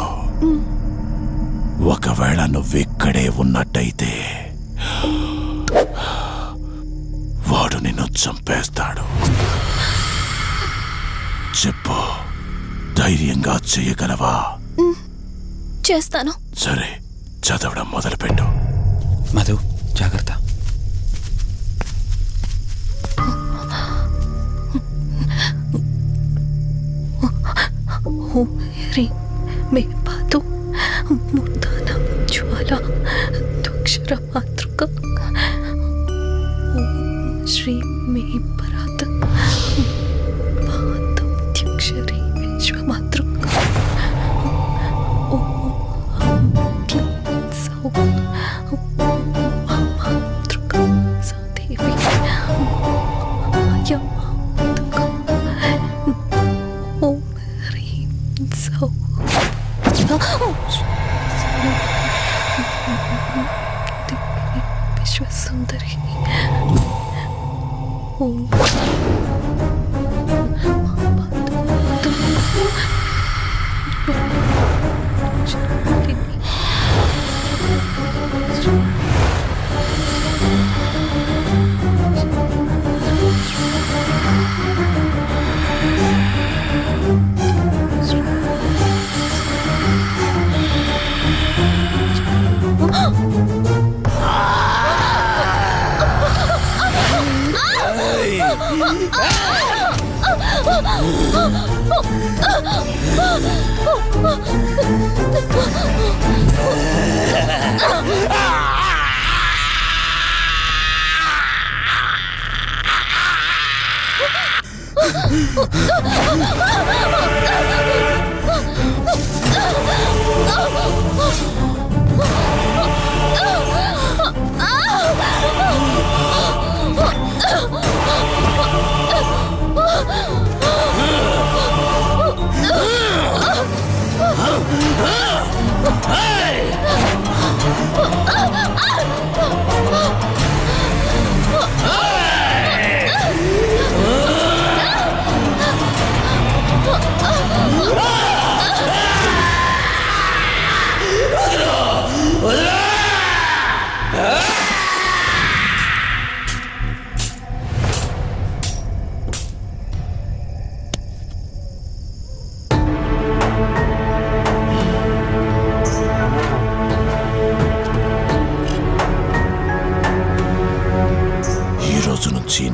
ఒకవేళ నువ్విక్కడే ఉన్నట్టయితే వాడు నిన్ను చంపేస్తాడు. చెప్పు, ధైర్యంగా చేయగలవా? చేస్తాను. సరే, చదవడం మొదలుపెట్టు. మధు జాగ్రత్త. మే పాదు ముద్దాన జ్వాల దుక్షర మాతృక శ్రీ మే పరాత్ పాదక్షరి విశ్వమాతృక మాతృక సదేవి ఓం హ్రీం సౌ విశ్వసుందరి ఓం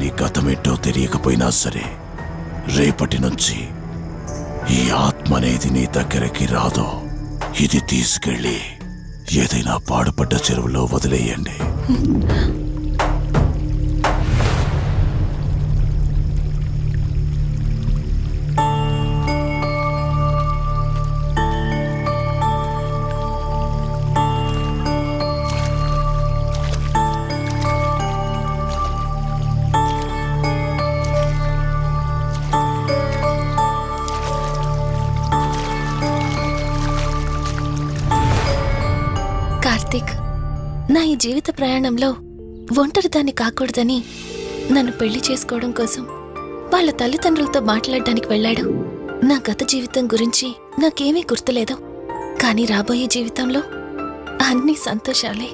నీ గతమేంటో తెలియకపోయినా సరే, రేపటి నుంచి ఈ ఆత్మ అనేది నీ దగ్గరికి రాదు. ఇది తీసుకెళ్ళి ఏదైనా పాడుపడ్డ చెరువులో వదిలేయండి. కార్తీక్, నా ఈ జీవిత ప్రయాణంలో ఒంటరిదాన్ని కాకూడదని నన్ను పెళ్లి చేసుకోవడం కోసం వాళ్ళ తల్లిదండ్రులతో మాట్లాడడానికి వెళ్ళాడు. నా గత జీవితం గురించి నాకేమీ గుర్తులేదు, కానీ రాబోయే జీవితంలో అన్ని సంతోషాలే.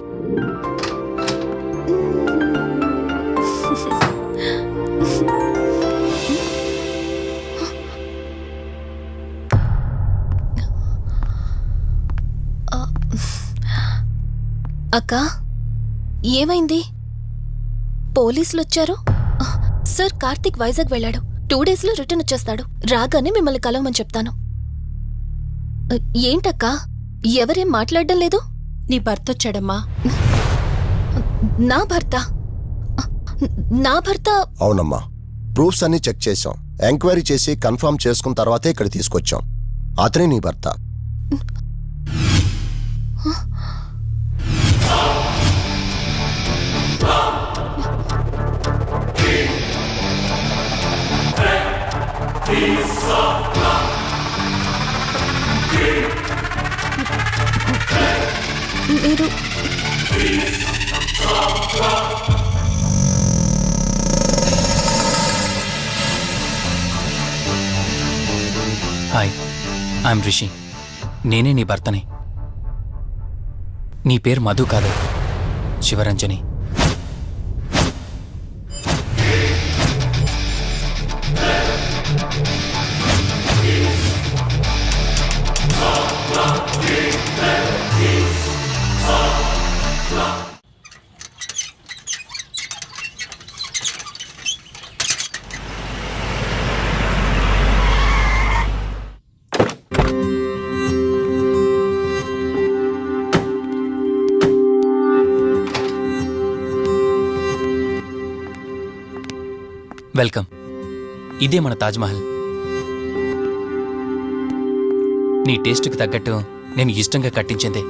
అక్కా, ఏమైంది? పోలీసులు వచ్చారు. సార్, కార్తీక్ వైజాగ్ వెళ్ళాడు. 2 డేస్లో రిటర్న్ వచ్చేస్తాడు. రాగానే మిమ్మల్ని కలవమని చెప్తాను. ఏంటక్కా, ఎవరేం మాట్లాడడం లేదు? నీ భర్త వచ్చాడమ్మా. నా భర్త? నా భర్త? అవునమ్మా, ప్రూఫ్స్ అన్ని చెక్ చేశాం. ఎంక్వైరీ చేసి కన్ఫర్మ్ చేసుకున్న తర్వాతే ఇక్కడ తీసుకొచ్చాం. అతనే నీ భర్త. మీరు హాయ్, ఐఎమ్ రిషి. నేనే నీ భర్తని. నీ పేరు మధు కాదు, శివరంజని. వెల్కమ్. ఇదే మన తాజ్మహల్. నీ టేస్ట్కి తగ్గట్టు నేను ఇష్టంగా కట్టించింది.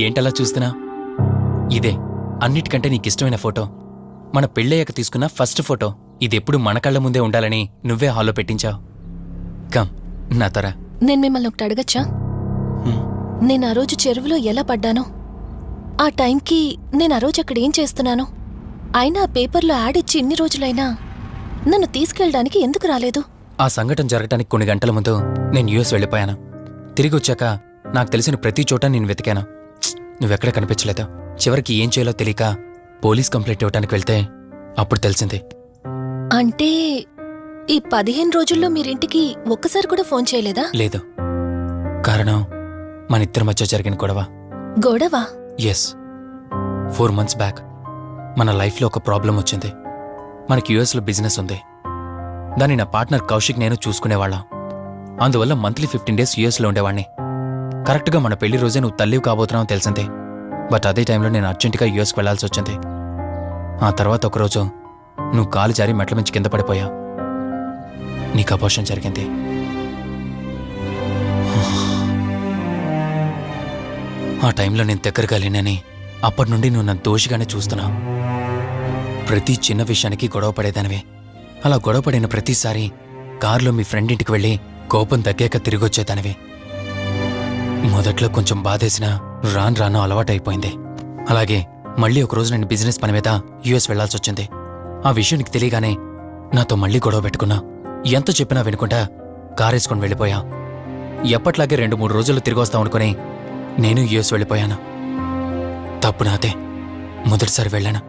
ఏంటలా చూస్తున్నా? ఇదే అన్నిటికంటే నీకిష్టమైన ఫోటో. మన పెళ్ళయ్యాక తీసుకున్న ఫస్ట్ ఫోటో. ఇదెప్పుడు మన కళ్ళ ముందే ఉండాలని నువ్వే హాల్లో పెట్టించావు. కమ్ నా తర. నేను మిమ్మల్ని ఒకటి అడగచ్చా? నేను ఆ రోజు చెరువులో ఎలా పడ్డానో, ఆ టైంకి నేను ఆ రోజు అక్కడ ఏం చేస్తున్నాను, అయినా ఆ పేపర్లో యాడ్ ఇచ్చి ఇన్ని రోజులైనా నన్ను తీసుకెళ్ళడానికి ఎందుకు రాలేదు? ఆ సంఘటన జరగటానికి కొన్ని గంటల ముందు నేను యుఎస్ వెళ్ళిపోయాను. తిరిగి వచ్చాక నాకు తెలిసిన ప్రతి చోట నేను వెతికాను. నువ్వెక్కడ కనిపించలేదు. చివరికి ఏం చేయాలో తెలియక పోలీస్ కంప్లైంట్ ఇవ్వడానికి వెళ్తే అప్పుడు తెలిసింది. అంటే ఈ 15 రోజుల్లో మీరింటికి ఒక్కసారి కూడా ఫోన్ చేయలేదా? లేదు. కారణం మన ఇద్దరి మధ్య జరిగిన గొడవ. గొడవ? ఎస్. 4 months బ్యాక్ మన లైఫ్లో ఒక ప్రాబ్లం వచ్చింది. మనకి యుఎస్లో బిజినెస్ ఉంది. దాన్ని నా పార్ట్నర్ కౌశిక్ నేను చూసుకునేవాళ్ళం. అందువల్ల మంత్లీ 15 days యుఎస్లో ఉండేవాడిని. కరెక్ట్గా మన పెళ్లి రోజే నువ్వు తల్లివి కాబోతున్నావు తెలిసిందే. బట్ అదే టైంలో నేను అర్జెంటుగా యుఎస్కి వెళ్లాల్సి వచ్చింది. ఆ తర్వాత ఒకరోజు నువ్వు కాలు జారి మెట్ల మించి కింద పడిపోయావు. నీకు అబార్షన్ జరిగింది. ఆ టైంలో నేను దగ్గరగా లేనని అప్పటి నుండి నువ్వు నన్ను దోషిగానే చూస్తున్నావు. ప్రతి చిన్న విషయానికి గొడవ పడేదానివే. అలా గొడవ పడిన ప్రతిసారి కారులో మీ ఫ్రెండ్ ఇంటికి వెళ్ళి కోపం తగ్గాక తిరిగి వచ్చేదానివే. మొదట్లో కొంచెం బాధేసినా రాను రాను అలవాటైపోయింది. అలాగే మళ్ళీ ఒకరోజు నేను బిజినెస్ పని మీద యుఎస్ వెళ్లాల్సి వచ్చింది. ఆ విషయం నీకు తెలియగానే నాతో మళ్ళీ గొడవ పెట్టుకున్నా. ఎంత చెప్పినా వినుకుంటా కారేసుకొని వెళ్ళిపోయా. ఎప్పట్లాగే 2-3 రోజుల్లో తిరిగి వస్తాం అనుకుని నేను యుఎస్ వెళ్ళిపోయాను. తప్పు నాదే. మొదటిసారి వెళ్ళాను,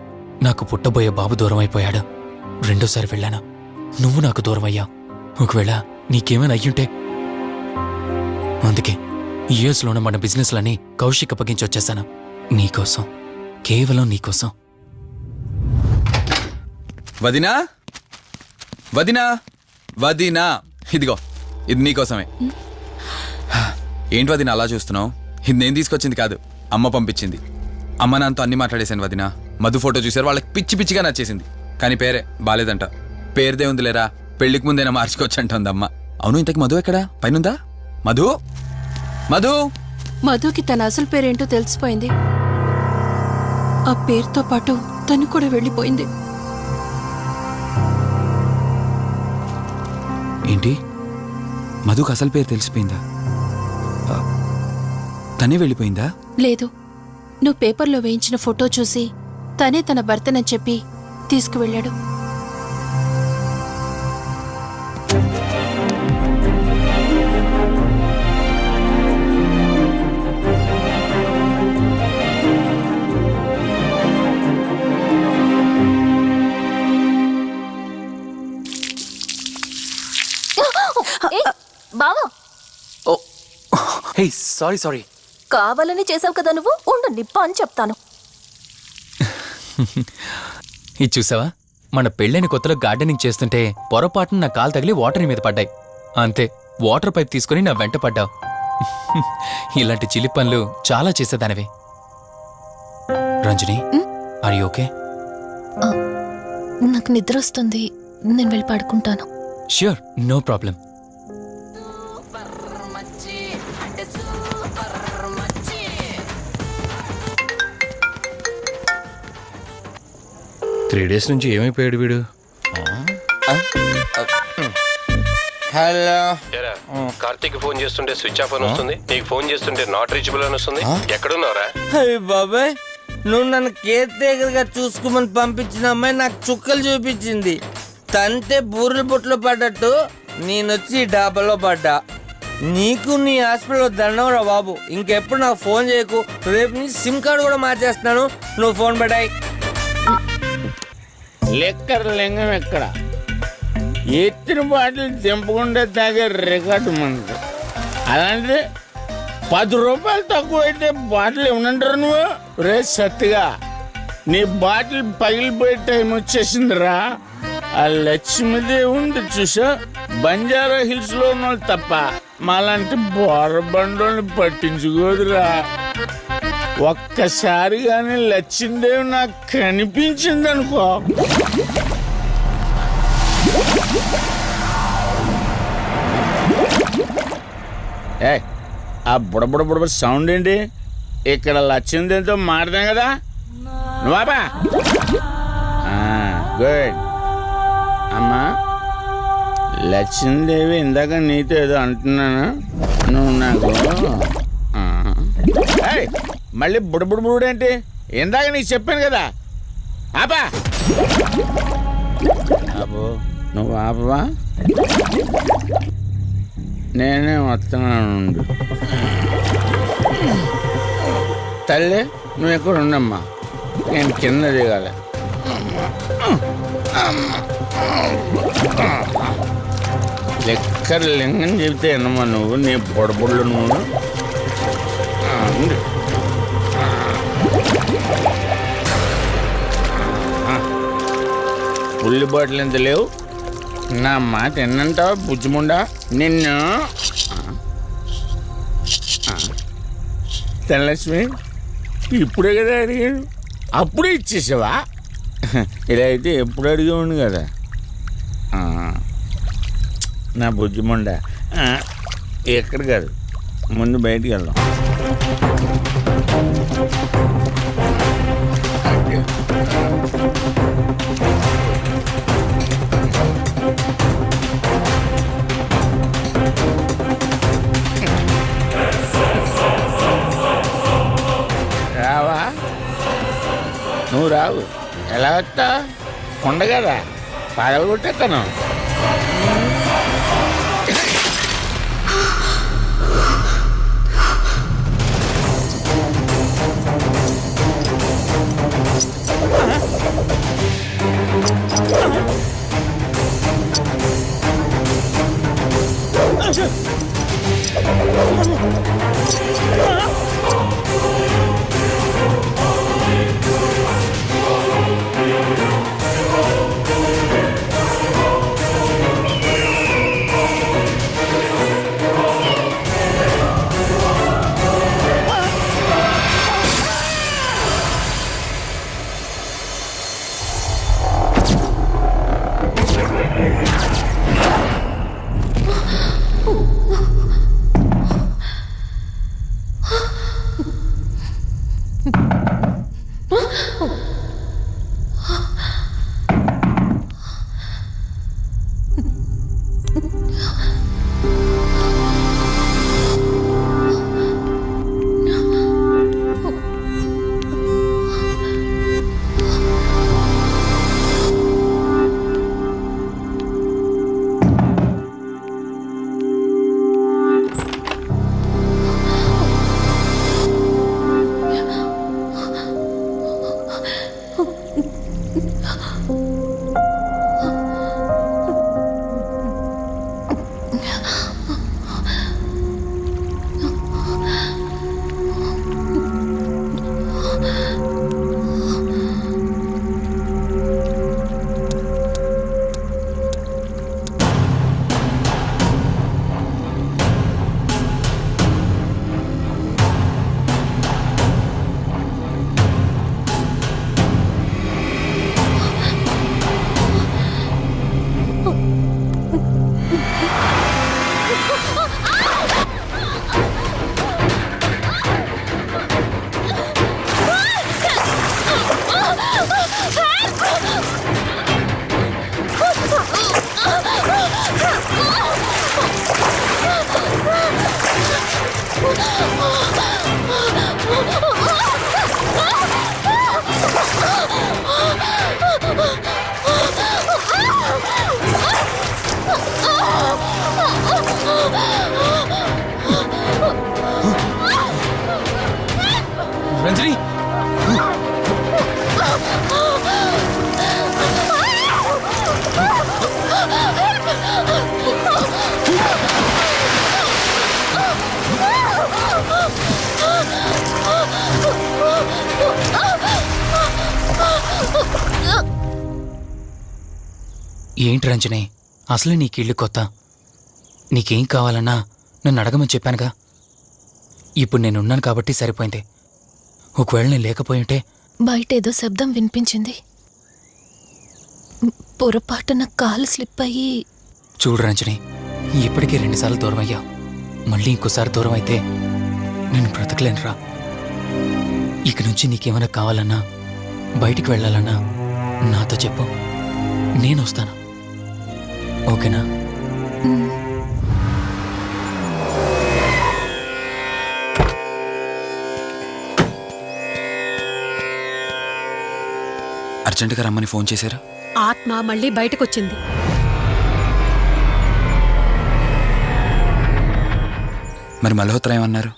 నాకు పుట్టబోయే బాబు దూరం అయిపోయాడు. రెండోసారి వెళ్ళాను, నువ్వు నాకు దూరం అయ్యా. ఒకవేళ నీకేమైనా అయ్యుంటే. అందుకే యుఎస్లోనే మన బిజినెస్లని కౌశిక్ అప్పగించి వచ్చేసాను. నీకోసం, కేవలం నీకోసం. వదినా, వదినా, వదినా, ఇదిగో ఇది నీకోసమే. ఏంటి వదినా అలా చూస్తున్నావు? ఇది నేను తీసుకొచ్చింది కాదు, అమ్మ పంపించింది. అమ్మ నాన్నతో అన్ని మాట్లాడేశాను వదినా. మధు ఫోటో చూశారు, వాళ్ళకి పిచ్చి పిచ్చిగా నచ్చేసింది. కానీ పేరే బాలేదంట. పేరుదే ఉంది లేరా, పెళ్లికి ముందైనా మార్చుకోవచ్చు అంటుంది అమ్మ. అవును, ఇంతకు మధు ఎక్కడా? పైనుందా? మధు, మధు. మధుకి తన అసలు పేరేంటో తెలిసిపోయింది. ఆ పేరుతో పాటు తను కూడా వెళ్ళిపోయింది. ఏంటి, మధుకు అసలు పేరు తెలిసిపోయిందా? తనే వెళ్ళిపోయిందా? లేదు, నువ్వు పేపర్లో వేయించిన ఫోటో చూసి తనే తన భర్తనని చెప్పి తీసుకువెళ్ళాడు. బావా, హే సారీ. కావాలని చేసావు కదా నువ్వు. ఉండు, నిప్ప అని చెప్తాను. ఇది చూసావా, మన పెళ్ళైన కొత్తలో గార్డెనింగ్ చేస్తుంటే పొరపాటున నా కాలు తగిలి వాటర్ మీద పడ్డాయి. అంతే, వాటర్ పైప్ తీసుకుని నా వెంట పడ్డావు. ఇలాంటి చిలి పనులు చాలా చేసేదానివి. Ranjani, are you okay? నాకు నిద్ర వస్తుంది, నేను వెళ్ళి పడుకుంటాను. Sure, no problem. Three days నుంచి ఏమైపోయాడు వీడు? హలో. కార్తీక్ ఫోన్ చేస్తుంటే స్విచ్ ఆఫ్ అని వస్తుంది, నీకు ఫోన్ చేస్తుంటే నాట్ రీచబుల్ అని వస్తుంది. ఎక్కడున్నారా? బాబాయ్, నువ్వు నన్ను కేర్ టేకర్గా చూసుకోమని పంపించిన అమ్మాయి నాకు చుక్కలు చూపించింది. తంతే బూరెల బుట్టలో పడ్డట్టు నేనొచ్చి డాబాలో పడ్డా. నీకు నీ హాస్పిటల్లో దండం రా బాబు. ఇంకెప్పుడు నాకు ఫోన్ చేయకు. రేపు నీ సిమ్ కార్డు కూడా మార్చేస్తున్నాను. నువ్వు ఫోన్ పడాయి. లెక్కర లింగం ఎక్కడ ఎత్తిన బాటిల్ తెంపకుండా తాగే రికార్డు మనది. అలాంటి 10 రూపాయలు తక్కువ అయితే బాటిల్ ఏమనంటారు నువ్వు? రే సత్తిగా, నీ బాటిల్ పగిలిపోయే టైం వచ్చేసిందిరా. ఆ లక్ష్మీదేవి ఉంది చూసా, బంజారా హిల్స్ లో ఉన్న తప్ప మాలాంటి బోరబండోని పట్టించుకోదురా. ఒక్కసారి కానీ లచ్చిందేవి నాకు కనిపించింది అనుకో, ఏ ఆ బుడబుడ సౌండ్ ఏంటి? ఇక్కడ లచ్చిందేవితో మాట్లాడాం కదా, నువ్వాబా. గుడ్. అమ్మా లక్ష్మీదేవి, ఇందాక నీతో ఏదో అంటున్నాను, నువ్వు నాకు మళ్ళీ బుడబుడు ఏంటి? ఇందాక నీకు చెప్పాను కదా, ఆపా. ఆపో, నువ్వు ఆపవా? నేనే వస్తున్నాను. తల్లి నువ్వు ఎక్కడ ఉండమ్మా, నేను కింద దిగాలి. లెక్కర్ లింగం చెబితే ఎన్నమ్మా నువ్వు, నీ బొడబుళ్ళు నువ్వు. పుల్లి బాటిల్ ఎంత లేవు, నా మాట ఎన్నంటావా బుజ్జిముండా నిన్ను. ధనలక్ష్మి ఇప్పుడే కదా అడిగాడు, అప్పుడే ఇచ్చేసావా? ఇలా అయితే ఎప్పుడు అడిగేవాడు కదా నా బుజ్జిముండ. ఎక్కడ కాదు, ముందు బయటికి వెళ్దాం. రావా? నువ్వు రావు, ఎలా వస్తా? కొండ కదా, పగలగొట్టేస్తాను. రంజని, ఏంటి రంజని, అసలు నీకు ఇల్లు కొత్త. నీకేం కావాలన్నా నన్ను అడగమని చెప్పానుగా. ఇప్పుడు నేనున్నాను కాబట్టి సరిపోయింది. ఒకవేళ నేను లేకపోయి ఉంటే బయట ఏదో శబ్దం వినిపించింది. పొరపాటున కాలు స్లిప్ అయ్యి. చూడు రంజని, ఇప్పటికే 2 సార్లు దూరం అయ్యా. మళ్ళీ ఇంకోసారి దూరం అయితే నేను బ్రతకలేనురా. ఇక నుంచి నీకేమైనా కావాలన్నా, బయటికి వెళ్ళాలన్నా నాతో చెప్పు, నేను వస్తాను. ఓకేనా? అర్జెంటుగా రమ్మని ఫోన్ చేశారా? ఆత్మ మళ్ళీ బయటకొచ్చింది. మరి మల్హోత్రా ఏమన్నారు?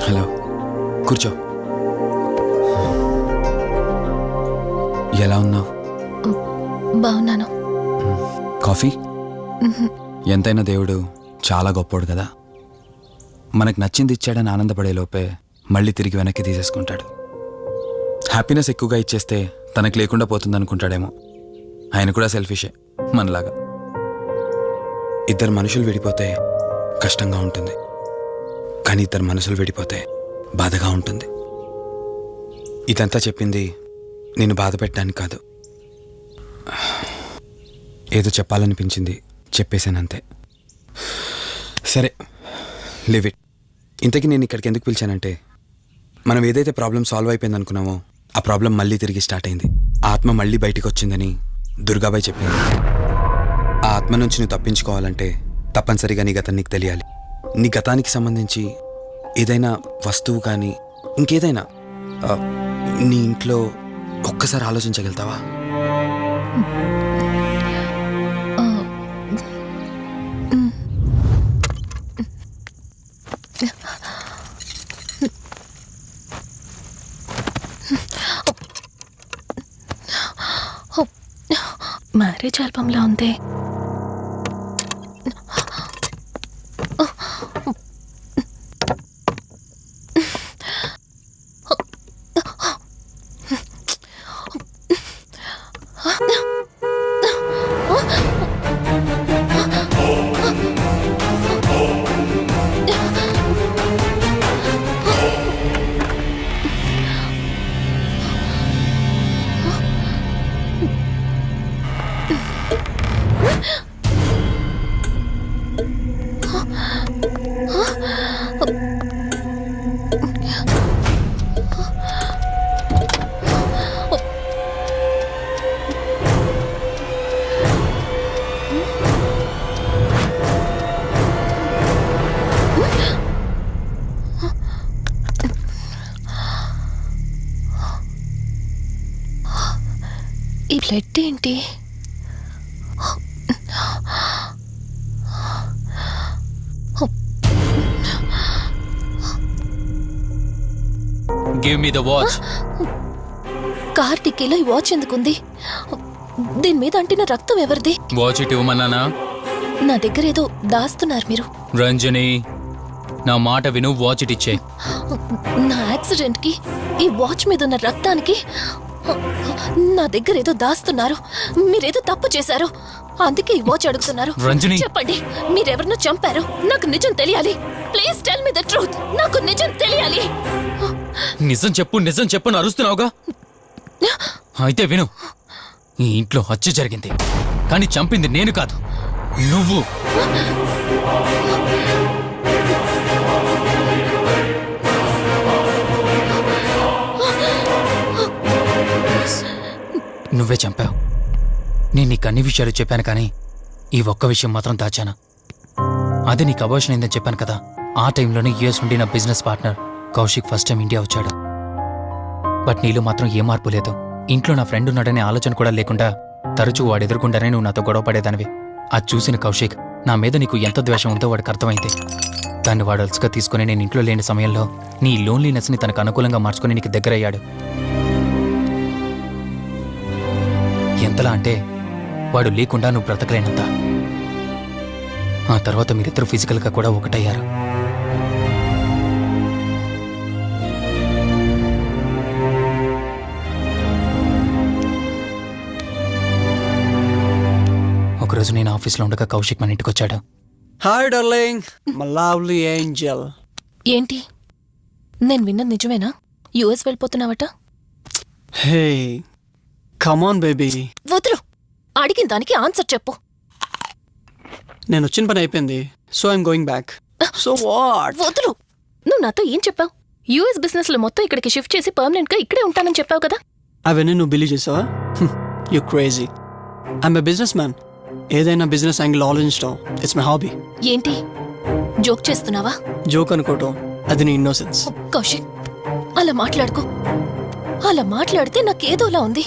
హలో, కూర్చో. ఎలా ఉన్నావు? బాగున్నాను. కాఫీ? ఎంతైనా దేవుడు చాలా గొప్పోడు కదా. మనకు నచ్చింది ఇచ్చాడని ఆనందపడే లోపే మళ్ళీ తిరిగి వెనక్కి తీసేసుకుంటాడు. హ్యాపీనెస్ ఎక్కువగా ఇచ్చేస్తే తనకు లేకుండా పోతుందనుకుంటాడేమో. ఆయన కూడా సెల్ఫిషే మనలాగా. ఇద్దరు మనుషులు విడిపోతే కష్టంగా ఉంటుంది, కానీ ఇద్దరు మనసులు విడిపోతే బాధగా ఉంటుంది. ఇదంతా చెప్పింది నేను బాధ పెట్టడానికి కాదు. ఏదో చెప్పాలనిపించింది, చెప్పేశానంతే. సరే, లివ్ ఇట్. ఇంతకీ నేను ఇక్కడికి ఎందుకు పిలిచానంటే, మనం ఏదైతే ప్రాబ్లం సాల్వ్ అయిపోయింది అనుకున్నామో ఆ ప్రాబ్లం మళ్ళీ తిరిగి స్టార్ట్ అయింది. ఆత్మ మళ్ళీ బయటికి వచ్చిందని దుర్గాబాయ్ చెప్పింది. ఆ ఆత్మ నుంచి నువ్వు తప్పించుకోవాలంటే తప్పనిసరిగా నీ గతం నీకు తెలియాలి. నీ గతానికి సంబంధించి ఏదైనా వస్తువు కానీ ఇంకేదైనా నీ ఇంట్లో ఒక్కసారి ఆలోచించగలుగుతావా? మ్యారేజ్ ఆల్బంలా ఉంది. ఈ బ్లడ్ ఏంటి? Give me the watch. కార్తికేలో ఈ వాచ్ ఎందుకుంది? దీని మీద అంటిన రక్తం ఎవరిది? వాచ్ ఇటు ఇవ్వమన్నానా? నా దగ్గర ఏదో దాస్తున్నారు మీరు. రంజని, నా మాట విను, వాచ్ ఇటు ఇచ్చే. నా యాక్సిడెంట్ కి ఈ వాచ్ మీద ఉన్న రక్తానికి నా దగ్గర ఏదో దాస్తున్నారు. మీరేదో తప్పు చేశారు, అందుకే ఈ వాచ్ అడుగుతున్నారు. రంజని, చెప్పండి, మీరెవరినో చంపారు. నాకు నిజం తెలియాలి. Please tell me the truth. నాకు నిజం తెలియాలి. నిజం చెప్పు, నిజం చెప్పు అని అరుస్తున్నావుగా. అయితే విను, ఈ ఇంట్లో హత్య జరిగింది, కానీ చంపింది నేను కాదు, నువ్వు. నువ్వే చంపావు. నేను నీకు అన్ని విషయాలు చెప్పాను, కానీ ఈ ఒక్క విషయం మాత్రం దాచాను. అది నీకు అబార్షన్ అయిందని చెప్పాను కదా. ఆ టైంలోనే యుఎస్ నుండి నా business partner Kaushik first time India వచ్చాడు. బట్ నీలో మాత్రం ఏ మార్పు లేదు. ఇంట్లో నా ఫ్రెండ్ ఉన్నాడనే ఆలోచన కూడా లేకుండా తరచూ వాడు ఎదుర్కొండానే నువ్వు నాతో గొడవ పడేదానివి. అది చూసిన కౌశిక్ నా మీద నీకు ఎంత ద్వేషం ఉందో వాడికి అర్థమైంది. దాన్ని వాడు అలసుగా తీసుకుని నేను ఇంట్లో లేని సమయంలో నీ లోన్లీనెస్ని తనకు అనుకూలంగా మార్చుకుని నీకు దగ్గరయ్యాడు. ఎంతలా అంటే వాడు లేకుండా నువ్వు బ్రతకలేనంత. ఆ తర్వాత మీరిద్దరు ఫిజికల్గా కూడా ఒకటయ్యారు. ఒకరోజు నేను ఆఫీస్లో ఉండగా కౌశిక్ మన ఇంటికి వచ్చాడు. Hi darling, my lovely angel. ఏంటి నేను విన్నది నిజమేనా? యుఎస్ వెళ్ళిపోతున్నావట? Hey come on baby. వదులు, అడిగిన దానికి ఆన్సర్ చెప్పు. నేను వచ్చిన పని అయిపోయింది, so I'm going back. So what? వదులు. నువ్వు నాతో ఏం చెప్పావు? యుఎస్ బిజినెస్ లో మొత్తం ఇక్కడికి షిఫ్ట్ చేసి పర్మనెంట్ గా ఇక్కడే ఉంటానని చెప్పావు కదా. అవన్నీ నువ్వు బిలీవ్ చేసావా? You crazy. I'm a business man. ఏదైనా బిజినెస్ యాంగిల్ ఆలోచించడం ఇట్స్ మై హాబీ. ఏంటి జోక్ చేస్తున్నావా? జోక్ అనుకోవటం అది నీ ఇన్నోసెన్స్. కౌశిక్ అలా మాట్లాడుకో. అలా మాట్లాడితే నాకేదోలా ఉంది.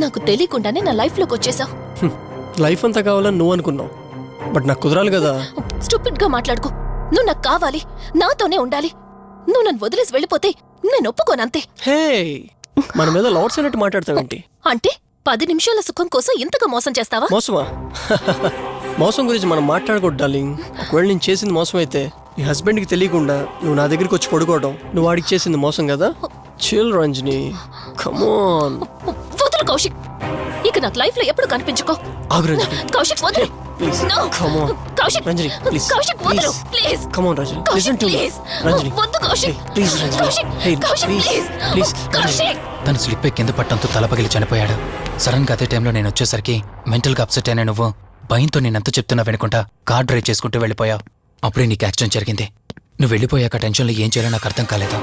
నాకు తెలియకుండానే నా లైఫ్ లోకి వచ్చేసావు. లైఫ్ అంతా కావాలని నువ్వు అనుకున్నావు, బట్ నాకు కుదరాలి కదా. స్టూపిడ్ గా మాట్లాడుకో. నువ్వు నాకు కావాలి, నాతోనే ఉండాలి. నువ్వు నన్ను వదిలేసి వెళ్ళిపోతే నేను ఒప్పుకోనంతే. హే, మన మీద లవర్స్ అన్నట్టు మాట్లాడతావేంటి? అంటే 10 నిమిషాల సుఖం కోసం ఇంతగా మోసం చేస్తావా? మోసమా? మోసం గురించి మనం మాట్లాడకూడదు డార్లింగ్. ఒకవేళ నేను చేసింది మోసం అయితే నీ హస్బెండ్కి తెలియకుండా నువ్వు నా దగ్గరికి వచ్చి పడుకోవడం నువ్వు వాడికి చేసింది మోసం కదా. Chill Ranjani, come on. వదులు కౌశిక్, ఇక నాకు లైఫ్ లో ఎప్పుడు కనిపించుకో. ఆగు రంజని. కౌశిక్ వదులు. Please No. Come on. Kaushik, Ranjani please. Kaushik వదులు please. Come on Ranjani, Kaushik listen to me. Please. Ranjani వద్దు Kaushik. Please Ranjani. Kaushik, hey Kaushik please please. Please. Kaushik. తను స్లిప్ కింద పట్టడంతో తలపగిలి చనిపోయాడు. సడన్ గా అదే టైంలో నేను వచ్చేసరికి మెంటల్ గా అప్సెట్ అయినా నువ్వు భయంతో నేనెంత చెప్తున్నా వినుకుంటా కార్ డ్రైవ్ చేసుకుంటూ వెళ్ళిపోయావు. అప్పుడే నీకు యాక్సిడెంట్ జరిగింది. నువ్వు వెళ్ళిపోయాక టెన్షన్లో ఏం చేయాలో నాకు అర్థం కాలేదు.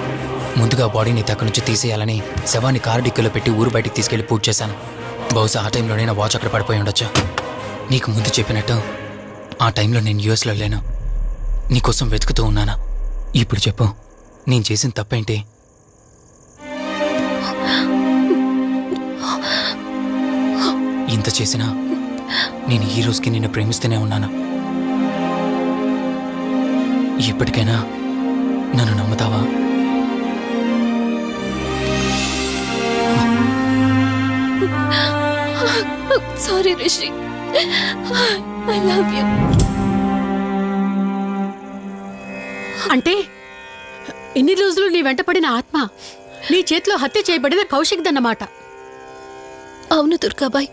ముందుగా బాడీని అక్కడి నుంచి తీసేయాలని శవాన్ని కారు డిక్కీలో పెట్టి ఊరు బయటికి తీసుకెళ్లి పూజ చేశాను. బహుశా ఆ టైంలోనే నా వాచ్ అక్కడ పడిపోయి ఉండొచ్చు. నీకు ముందు చెప్పినట్టు ఆ టైంలో నేను యూఎస్లో లేను. నీకోసం వెతుకుతూ ఉన్నాను. ఇప్పుడు చెప్పు, నేను చేసిన తప్పేంటి? ఇంత చేసినా నేను ఈ రోజుకి నిన్ను ప్రేమిస్తూనే ఉన్నాను. ఇప్పటికైనా నన్ను నమ్ముతావా? Sorry Rishi, I love you. అంటే ఇన్ని రోజులు నీ వెంట పడిన ఆత్మ నీ చేతిలో హత్య చేయబడిన కౌశిక్ దన్నమాట. అవును దుర్గాబాయ్,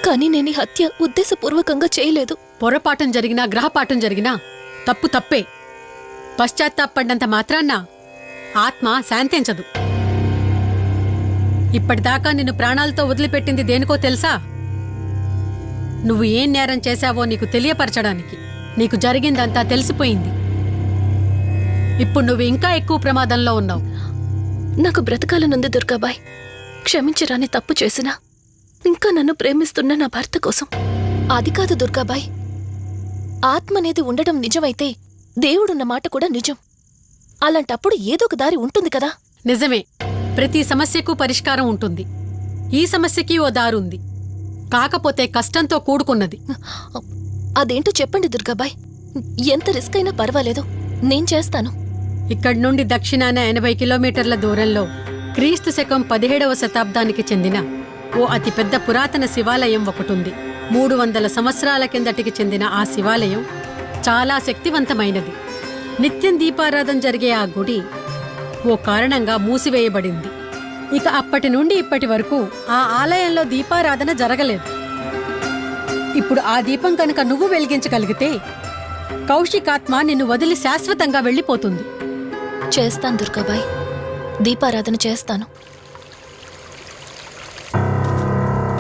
కానీ నేను ఈ హత్య ఉద్దేశపూర్వకంగా చేయలేదు. పొరపాఠం జరిగినా గ్రహపాఠం జరిగినా తప్పు తప్పే. పశ్చాత్తాపడినంత మాత్రాన్న ఆత్మ శాంతించదు. ఇప్పటిదాకా నిన్ను ప్రాణాలతో వదిలిపెట్టింది దేనికో తెలుసా? నువ్వు ఏం నేరం చేశావో నీకు తెలియపరచడానికి. నీకు జరిగిందంతా తెలిసిపోయింది. ఇప్పుడు నువ్వు ఇంకా ఎక్కువ ప్రమాదంలో ఉన్నావు. నాకు బ్రతకాలనుంది దుర్గాబాయ్. క్షమించరాని తప్పు చేసినా ఇంకా నన్ను ప్రేమిస్తున్న నా భర్త కోసం. అది కాదు దుర్గాబాయ్, ఆత్మ అనేది ఉండడం నిజమైతే దేవుడున్న మాట కూడా నిజం. అలాంటప్పుడు ఏదో ఒక దారి ఉంటుంది కదా. నిజమే, ప్రతి సమస్యకు పరిష్కారం ఉంటుంది. ఈ సమస్యకి ఓ దారుంది, కాకపోతే కష్టంతో కూడుకున్నది. అదేంటో చెప్పండి దుర్గాబాయ్. ఎంత రిస్క్ అయినా పర్వాలేదు, నేను చేస్తాను. ఇక్కడి నుండి దక్షిణాన 80 కిలోమీటర్ల దూరంలో క్రీస్తు శకం 17వ శతాబ్దానికి చెందిన ఓ అతిపెద్ద పురాతన శివాలయం ఒకటుంది. 300 సంవత్సరాల కిందటికి చెందిన ఆ శివాలయం చాలా శక్తివంతమైనది. నిత్యం దీపారాధన జరిగే ఆ గుడి ఓ కారణంగా మూసివేయబడింది. ఇక అప్పటి నుండి ఇప్పటి వరకు ఆ ఆలయంలో దీపారాధన జరగలేదు. ఇప్పుడు ఆ దీపం కనుక నువ్వు వెలిగించగలిగితే కౌశికాత్మ నిన్ను వదిలి శాశ్వతంగా వెళ్ళిపోతుంది. చేస్తాను దుర్గాబాయ్, దీపారాధన చేస్తాను.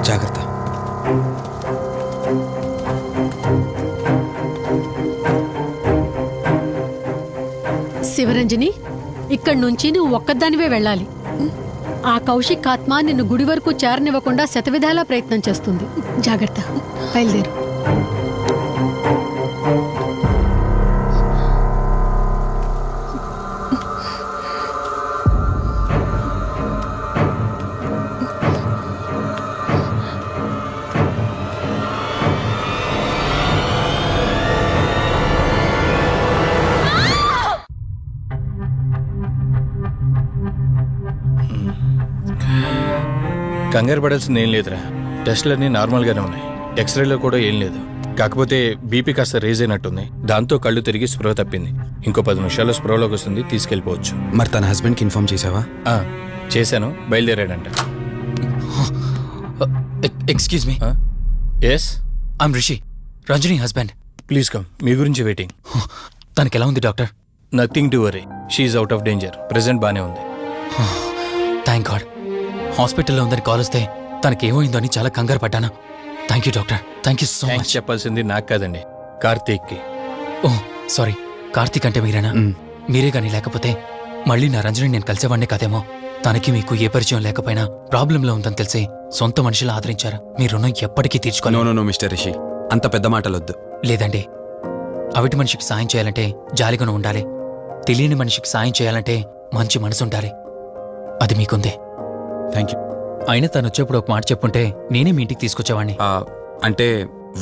జాగ్రత్త. శివరంజని, ఇక్కడి నుంచి నువ్వు ఒక్కదానివే వెళ్ళాలి. ఆ కౌశిక్ ఆత్మ నిన్ను గుడి వరకు చేరనివ్వకుండా శతవిధాలా ప్రయత్నం చేస్తుంది. జాగ్రత్త, బయలుదేరు. కంగారు పడాల్సింది ఏం లేదురా, టెస్టులన్నీ నార్మల్గానే ఉన్నాయి, ఎక్స్రేలో కూడా ఏం లేదు. కాకపోతే బీపీ కాస్త రేజ్ అయినట్టుంది, దాంతో కళ్ళు తిరిగి స్పృహ తప్పింది. ఇంకో 10 నిమిషాల్లో స్పృహలోకి వస్తుంది, తీసుకెళ్ళిపోవచ్చు. మరి తన హస్బెండ్కి ఇన్ఫార్మ్ చేసావా? చేశాను, బయలుదేరాడంట. Excuse me. Yes, I'm Rishi, Ranjani husband. Please come. మీ గురించి వెయిటింగ్. తనకి ఎలా ఉంది doctor? Nothing to worry, she's out of danger. Present బానే ఉంది. Thank God. హాస్పిటల్లో ఉందని కాల్ వస్తే తనకేమైందో అని చాలా కంగారు పడ్డాను. Thank you doctor, thank you so much. చెప్పాల్సింది నాకు కాదండి, కార్తీక్కి. ఓ సారీ, కార్తీక్ అంటే మీరేనా? మీరే కానీ లేకపోతే మళ్ళీ నా రంజని నేను కలిసేవాడినే కాదేమో. తనకి మీకు ఏ పరిచయం లేకపోయినా ప్రాబ్లంలో ఉందని తెలిసి సొంత మనుషులు ఆదరించారు. మీ రుణం ఎప్పటికీ తీర్చుకోను. నో మిస్టర్ రిషి, అంత పెద్ద మాటలొద్దు. లేదండి, అవిటి మనిషికి సాయం చేయాలంటే జాలిగుణం ఉండాలి, తెలియని మనిషికి సాయం చేయాలంటే మంచి మనసు ఉండాలి. అది మీకుందే. Thank you. అయినా తను వచ్చేప్పుడు ఒక మాట చెప్పుంటే నేనే మీ ఇంటికి తీసుకొచ్చేవాడిని. అంటే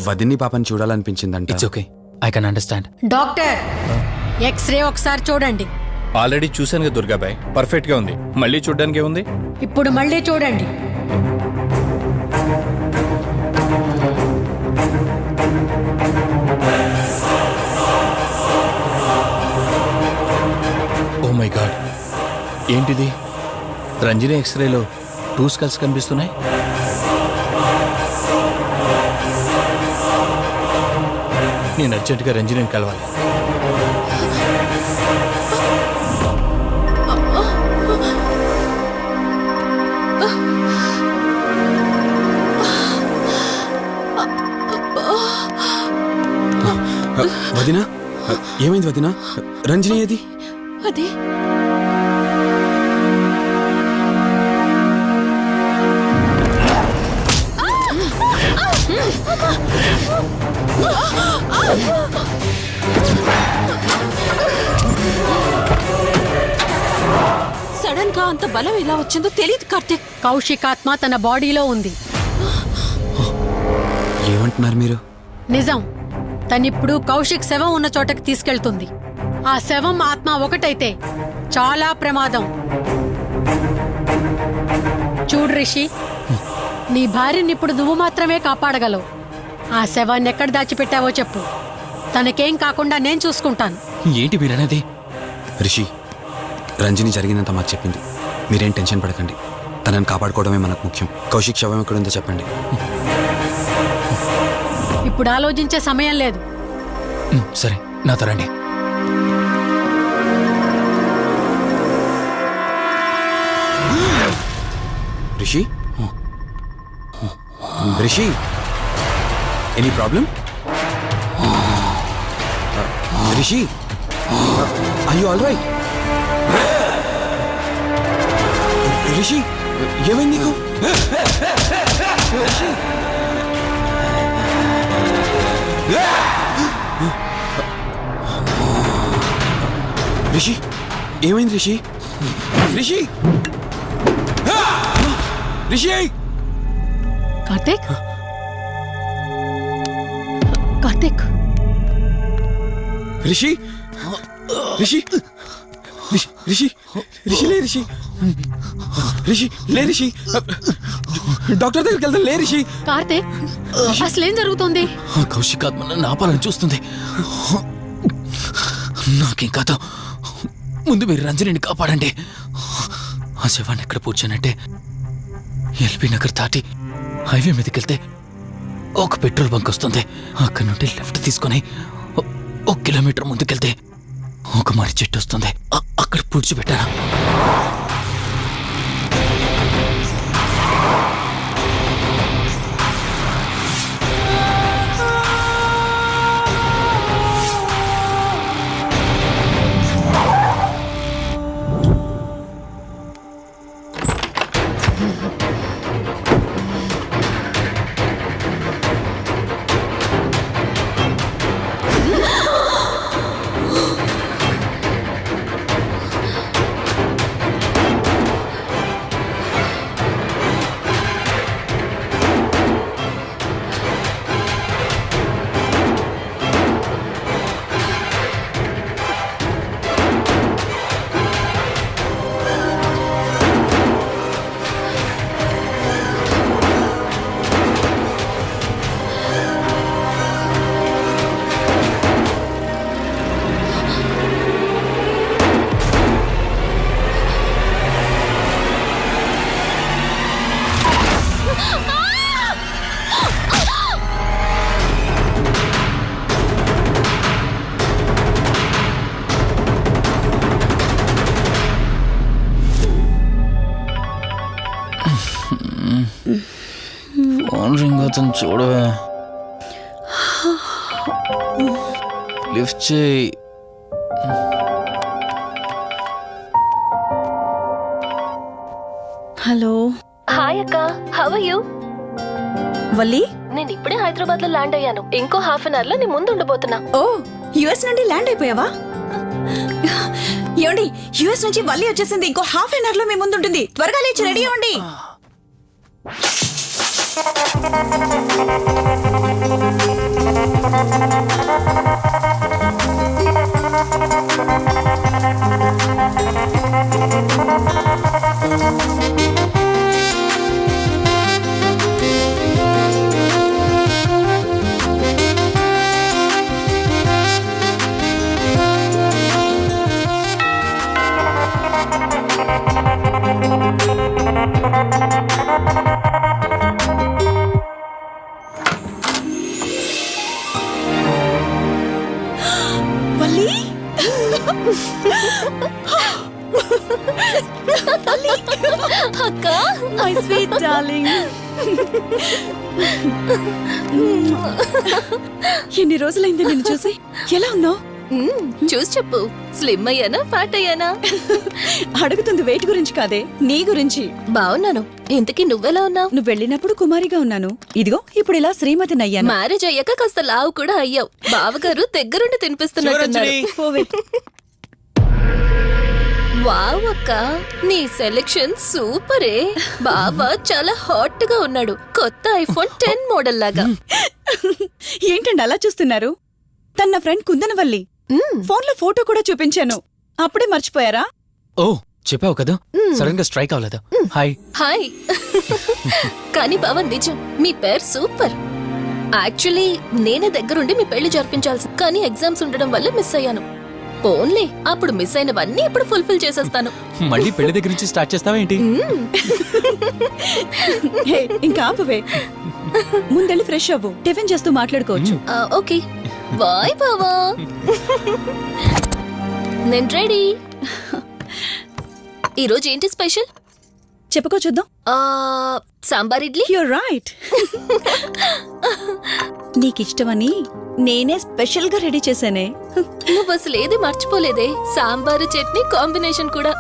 వదిన్ని పాపని చూడాలనిపించిందంట. It's okay, I can understand. Doctor, X-ray ఒకసారి చూడండి. ఆల్రెడీ చూశానుగా దుర్గాబాయ్, పర్ఫెక్ట్ గా ఉంది. మళ్ళీ చూడ్డానికి ఏముంది? ఇప్పుడు మళ్ళీ చూడండి. ఓ మై గాడ్, ఏంటిది? రంజని ఎక్స్రేలో 2 స్కల్స్ కనిపిస్తున్నాయి. నేను అర్జెంటుగా రంజనిని కలవాలి. వదినా, ఏమైంది వదినా? రంజని ఏది? అదే సడన్ గా అంత బలం ఎలా వచ్చిందో తెలియదు కార్తీక్. కౌశిక్ ఆత్మ తన బాడీలో ఉంది. ఏమంటున్నారు మీరు? నిజం. తనిప్పుడు కౌశిక్ శవం ఉన్న చోటకి తీసుకెళ్తుంది. ఆ శవం ఆత్మ ఒకటైతే చాలా ప్రమాదం. చూడు రిషి, నీ భార్యని ఇప్పుడు నువ్వు మాత్రమే కాపాడగలవు. ఆ శవాన్ని ఎక్కడ దాచిపెట్టావో చెప్పు, తనకేం కాకుండా నేను చూసుకుంటాను. ఏంటి మీరనేది? రిషి, రంజని జరిగినంత మాకు చెప్పింది. మీరేం టెన్షన్ పడకండి, తనని కాపాడుకోవడమే మనకు ముఖ్యం. కౌశిక్ శవం ఎక్కడుందో చెప్పండి. ఇప్పుడు ఆలోచించే సమయం లేదు. సరే, నాతో రండి. Rishi, Rishi, any problem? Rishi, are you all right? Rishi, ఏమైంది నీకు? రిషి, రిషి, ఏమైంది రిషి? రిషి, రిషి! కార్తీక్, కార్తీక్, రిషి, రిషి, రిషి, రిషి, రిషి లే రిషి, రిషి లే రిషి, డాక్టర్ దగ్గరికి వెళ్తాం. లే రిషి. కార్తీక్, అసలేం జరుగుతుంది? కౌశిక్ ఆత్మ నన్ను ఆపాలని చూస్తుంది. నాకేం కాదు, ముందు మీరు రంజనిని కాపాడండి. ఆ శవాన్ని ఎక్కడ పూడ్చానంటే ఎల్బీ నగర్ దాటి హైవే మీదకి వెళ్తే ఒక పెట్రోల్ బంక్ వస్తుంది. అక్కడ నుండి లెఫ్ట్ తీసుకొని 1 కిలోమీటర్ ముందుకెళ్తే ఒక మర్రి చెట్టు వస్తుంది. అక్కడ పూడ్చిపెట్టాను. ఫోన్ రింగ్ అవుతుంది చూడవే. లిఫ్ట్ చేయి. హలో హాయ్ అక్క, హౌ ఆర్ యు? వల్లి. నేను ఇప్పుడే హైదరాబాద్ లో ల్యాండ్ అయ్యాను. ఇంకో హాఫ్ అన్ అవర్ లో నీ ముందు ఉండబోతున్నా. ఓ, యుఎస్ నుండి ల్యాండ్ అయిపోయావా? ఏమండి, యుఎస్ నుంచి వల్లి వచ్చేసింది. ఇంకో హాఫ్ అన్ అవర్ లో మీ ముందు ఉంటుంది. త్వరగా లేచి రెడీ అవ్వండి. వల్లి, అక్క, మై స్వీట్ డార్లింగ్. ఎన్ని రోజులైంది నిన్ను చూసి. ఎలా ఉన్నావు? చూసి చెప్పు. స్లిమ్ అయ్యానా, ఫ్యాట్ అయ్యానా? అడుగుతుంది వెయిట్ గురించి కాదే, నీ గురించి. బాగున్నాను. ఇంతకీ నువ్వెలా ఉన్నావు? నువ్వు వెళ్ళినప్పుడు కుమారిగా ఉన్నాను. ఇదిగో ఇప్పుడు ఇలా శ్రీమతిని అయ్యాను. మ్యారేజ్ అయ్యాక కాస్త లావు కూడా అయ్యావు. బావగారు దగ్గరుండి తినిపిస్తున్నట్టున్నారు. పోవే. వావ్ అక్క, నీ సెలెక్షన్ సూపరే. బావ చాలా హాట్ గా ఉన్నాడు. కొత్త ఐఫోన్ 10 మోడల్ లాగా. ఏంటండి అలా చూస్తున్నారు? తన నా ఫ్రెండ్ కుందనవల్లి. ఫోన్ లో ఫోటో కూడా చూపించాను. అప్పుడే మర్చిపోయారా? ఓ, చెప్పావు కదా, సడన్ గా స్ట్రైక్ అవ్వలేదు. హాయ్. హాయ్. కానీ బావ నిజం, మీ పేరు సూపర్. యాక్చువల్లీ నేనే దగ్గరుండి మీ పెళ్లి జరిపించాల్సి, కానీ ఎగ్జామ్స్ ఉండడం వల్ల మిస్ అయ్యాను. పోన్లే, అప్పుడు మిస్ అయినవన్నీ ఇప్పుడు ఫుల్ఫిల్ చేసేస్తాను. మళ్ళీ పెళ్లి దగ్గర నుంచి స్టార్ట్ చేస్తావా ఏంటి? హే, ఇంకా ఆపువే. ముందెళ్ళి ఫ్రెష్ అవ్వు, టిఫిన్ చేస్తూ మాట్లాడుకోవచ్చు. ఓకే బాయ్ బావా. నేను రెడీ. ఈరోజు ఏంటి స్పెషల్? చెప్పుకో చూద్దాం. సాంబార్ ఇడ్లీ. You're right. నీకిష్టమని నేనే స్పెషల్ గా రెడీ చేశానే. నువ్వు అసలు ఏది మర్చిపోలేదే. సాంబారు చట్నీ కాంబినేషన్ కూడా.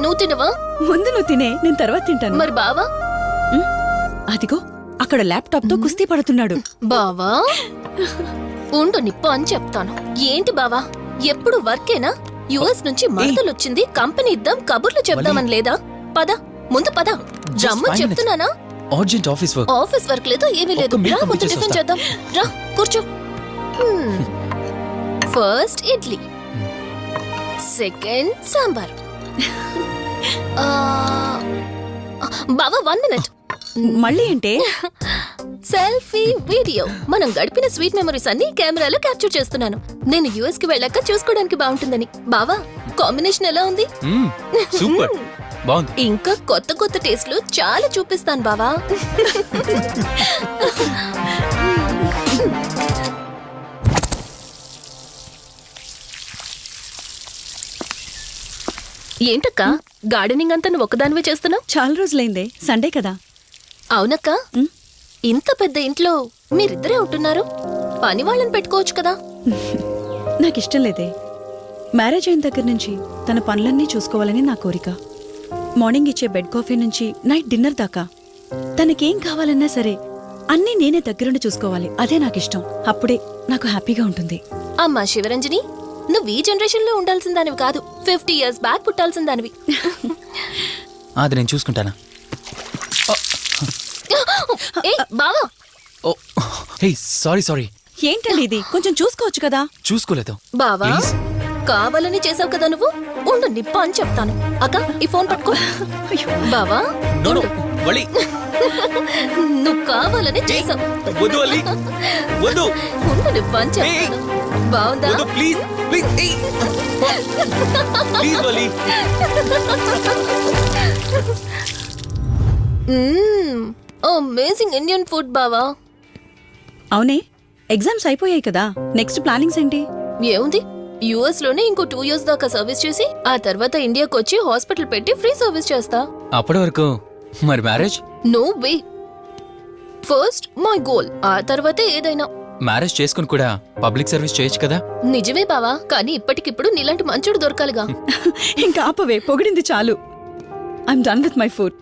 నువ్వు తినవా? ముందు నువ్వు తినే, నేను తర్వాత తింటాను. మరి బావా? అదిగో అక్కడ ల్యాప్టాప్ తో కుస్తీ పడుతున్నాడు. బావా ఉండు, నిప్పు అని చెప్తాను. ఏంటి బావా, ఎప్పుడు వర్కేనా? యుఎస్ నుంచి మరదలు వచ్చింది, కంపెనీ ఇద్దాం, కబుర్లు చెప్దామని లేదా? పద ముందు పద. జమ్ము చెప్తున్నానా? Urgent office work. Office work లేదు, ఏమీ లేదు. రా ముందు టిఫిన్ చేద్దాం. రా కూర్చో. First idli, second sambar. బావా 1 మినిట్. మళ్ళీ అంటే? Selfie video. మనం గడిపిన స్వీట్ మెమరీస్ అన్ని కెమెరాలో క్యాప్చర్ చేస్తున్నాను. నేను యుఎస్ కి వెళ్ళాక చూసుకోవడానికి బాగుంటుందని. బావా కాంబినేషన్ ఎలా ఉంది? సూపర్, బాగుంది. ఇంకా కొత్త కొత్త టేస్ట్లు చాలా చూపిస్తాను బావా. ఏంటక్క, గార్డెనింగ్ అంతా నువ్వు ఒక్కదానివే చేస్తున్నావు? చాలా రోజులైందే, సండే కదా. అవునక్క, ఇంత పెద్ద ఇంట్లో మీరిద్దరే ఉంటున్నారు. పని వాళ్ళని పెట్టుకోవచ్చు కదా. నాకిష్టం లేదే. మ్యారేజ్ అయిన దగ్గర నుంచి తన పనులన్నీ చూసుకోవాలని నా కోరిక. మార్నింగ్ ఇచ్చే బెడ్ కాఫీ నుంచి నైట్ డిన్నర్ దాకా తనకేం కావాలన్నా సరే అన్నీ నేనే దగ్గరుండి చూసుకోవాలి. అదే నాకిష్టం. అప్పుడే నాకు హ్యాపీగా ఉంటుంది. అమ్మా శివరంజని, నువ్వు ఈ జనరేషన్ లో ఉండాల్సిన దానివి కాదు. 50 years బ్యాక్ పుట్టాల్సిన దానివి. అది నేను చూసుకుంటానా? బావా. హే, సారీ సారీ. ఏంటండి ఇది, కొంచెం చూసుకోవచ్చు కదా. చూసుకోలేదు. బావా కావాలని చేసావు కదా నువ్వు. ఉండు నిప్ప అని చెప్తాను. అక్క ఈ ఫోన్ పట్టుకో. బావా వలి నువ్వు కావాలని చేసావు. వద్దు వలి వద్దు ఉండు నిప్ప అని చెప్తాను. బావుందా? ప్లీజ్ ప్లీజ్ ప్లీజ్ వలి. అమేజింగ్ ఇండియన్ ఫుడ్ బావా. అవునే, ఎగ్జామ్స్ అయిపోయాయి కదా, నెక్స్ట్ ప్లానింగ్స్ ఏంటి? ఏముంది, యుఎస్ లోనే ఇంకో 2 years దాకా సర్వీస్ చేసి ఆ తర్వాత ఇండియాకి వచ్చి హాస్పిటల్ పెట్టి ఫ్రీ సర్వీస్ చేస్తా. అప్పటి వరకు మరి marriage? No way. First my goal, ఆ తర్వాతే ఏదైనా. మ్యారేజ్ చేసుకుని కూడా పబ్లిక్ సర్వీస్ చేయొచ్చు కదా. నిజమే బావా, కానీ ఇప్పటికిప్పుడు నీలాంటి మంచుడు దొరకాలిగా. ఇంకా ఆపవే, పొగిడింది చాలు. I'm done with my food.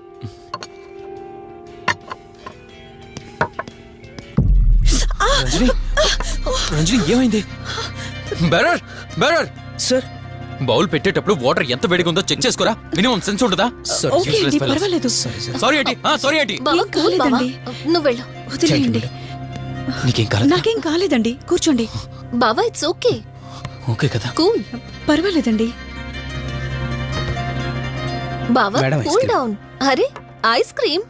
Ranjani ఏమైంది? బెరర్ బెరర్ సార్, బౌల్ పెట్టేటప్పుడు వాటర్ ఎంత వేడిగా ఉందో చెక్ చేసుకోరా. మినిమం సెన్స్ ఉంటుందా? పర్వాలేదు. సారీ ఏంటి సారీ ఏంటి? బావా కూల్ బావా, కాలేదండి. నువ్వు వెళ్ళు. వదిలేయండి. నీకేం కాలేదు? నాకేం కాలేదండి, కూర్చోండి. బావా ఇట్స్ ఓకే. ఓకే కదా. కూల్. పర్వాలేదండి. బావా madam, ice cool cream. Down. అరే ఐస్ క్రీమ్,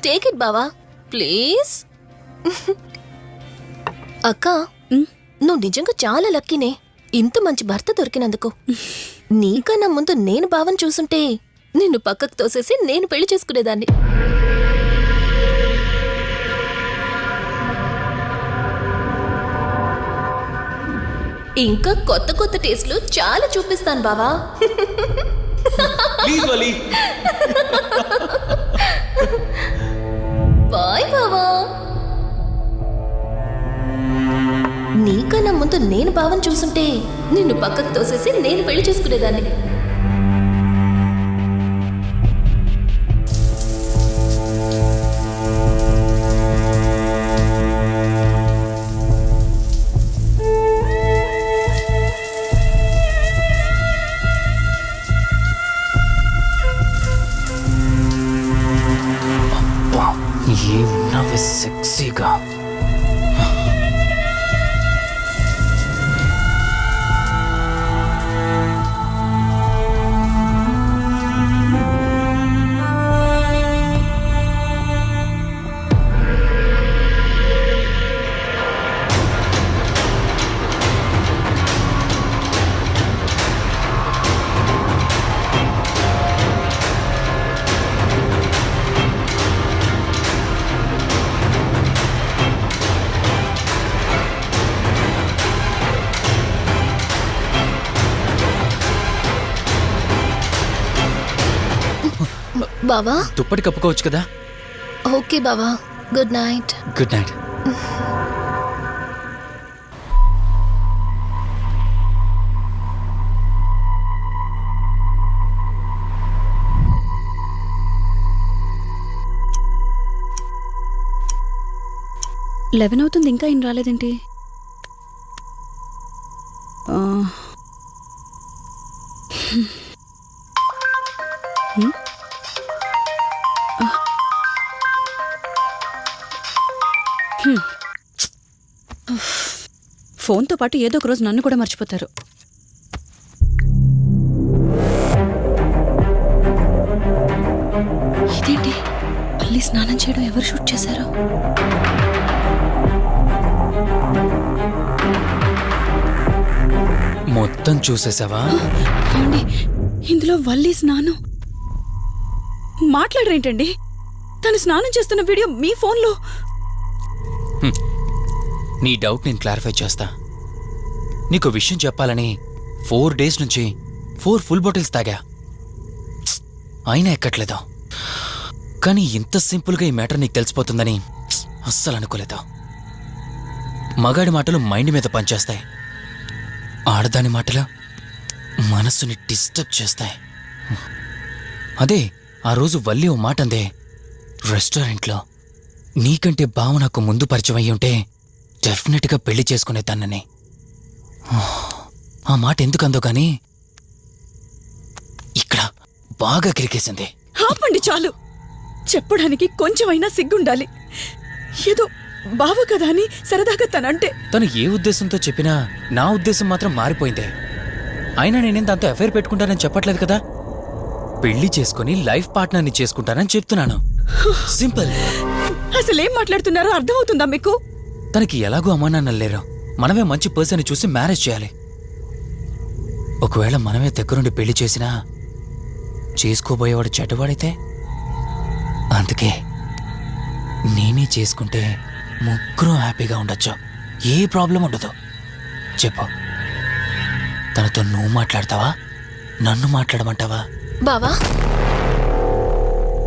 టేక్ ఇట్ బావా ప్లీజ్. అక్క, నువ్వు నిజంగా చాలా లక్కీనే, ఇంత మంచి భర్త దొరికినందుకు. నీకన్నా ముందు నేను బావని చూసుంటే నిన్ను పక్కకు తోసేసి నేను పెళ్లి చేసుకునేదాన్ని. ఇంకా కొత్త కొత్త టేస్ట్లు చాలా చూపిస్తాను బావా. Please Vali. బాయ్ బావా. నీకన్నా ముందు నేను బావని చూసుంటే నిన్ను పక్కకు తోసేసి నేను పెళ్లి చేసుకునేదాన్ని. ఏమున్నావే సెక్సీగా. బావా దుప్పటి కప్పుకోవచ్చు కదా. ఓకే బావా, good night. Good night. Eleven అవుతుంది, ఇంకా ఏం రాలేదేంటి? ఫోన్తో పాటు ఏదో ఒక రోజు నన్ను కూడా మర్చిపోతారు. ఇదేంటి, మళ్ళీ స్నానం చేయడం ఎవరు షూట్ చేశారో? మొత్తం చూసేసావా? ఏమండి, ఇందులో వల్లి స్నానం మాట్లాడరేంటండి? తను స్నానం చేస్తున్న వీడియో మీ ఫోన్లో. నీ డౌట్ నేను క్లారిఫై చేస్తా. నీకు విషయం చెప్పాలని 4 days నుంచి 4 full bottles తాగా, అయినా ఎక్కట్లేదు. కానీ ఇంత సింపుల్గా ఈ మ్యాటర్ నీకు తెలిసిపోతుందని అస్సలు అనుకోలేదు. మగాడి మాటలు మైండ్ మీద పనిచేస్తాయి, ఆడదాని మాటలు మనస్సుని డిస్టర్బ్ చేస్తాయి. అదే ఆ రోజు వల్లి ఓ మాట అందే రెస్టారెంట్లో, నీకంటే బావ నాకు ముందు పరిచయం అయ్యి ఉంటే డెఫినెట్గా పెళ్లి చేసుకునేదాన్నని. ఆ మాట ఎందుకందో గానీ ఇక్కడ బాగా కిరికేసింది. ఆపండి చాలు, చెప్పడానికి కొంచెమైనా సిగ్గుండాలి. ఏదో బావ కదా అని సరదాగా తనంటే. తను ఏ ఉద్దేశంతో చెప్పినా నా ఉద్దేశం మాత్రం మారిపోయిందే. అయినా నేనేం దాంతో అఫైర్ పెట్టుకుంటానని చెప్పట్లేదు కదా. పెళ్లి చేసుకుని లైఫ్ పార్ట్నర్ని చేసుకుంటానని చెప్తున్నాను. సింపుల్. అసలేం మాట్లాడుతున్నారో అర్థమవుతుందా మీకు? తనకి ఎలాగో అమ్మా నాన్నలు లేరు. మనమే మంచి పర్సన్ చూసి మ్యారేజ్ చేయాలి. ఒకవేళ మనమే దగ్గరుండి పెళ్లి చేసినా చేసుకోబోయేవాడు చెడ్డవాడైతే? అందుకే నేనే చేసుకుంటే ముగ్గురు హ్యాపీగా ఉండొచ్చు. ఏ ప్రాబ్లం ఉండదు. చెప్పు, తనతో నువ్వు మాట్లాడతావా, నన్ను మాట్లాడమంటావా? బావా,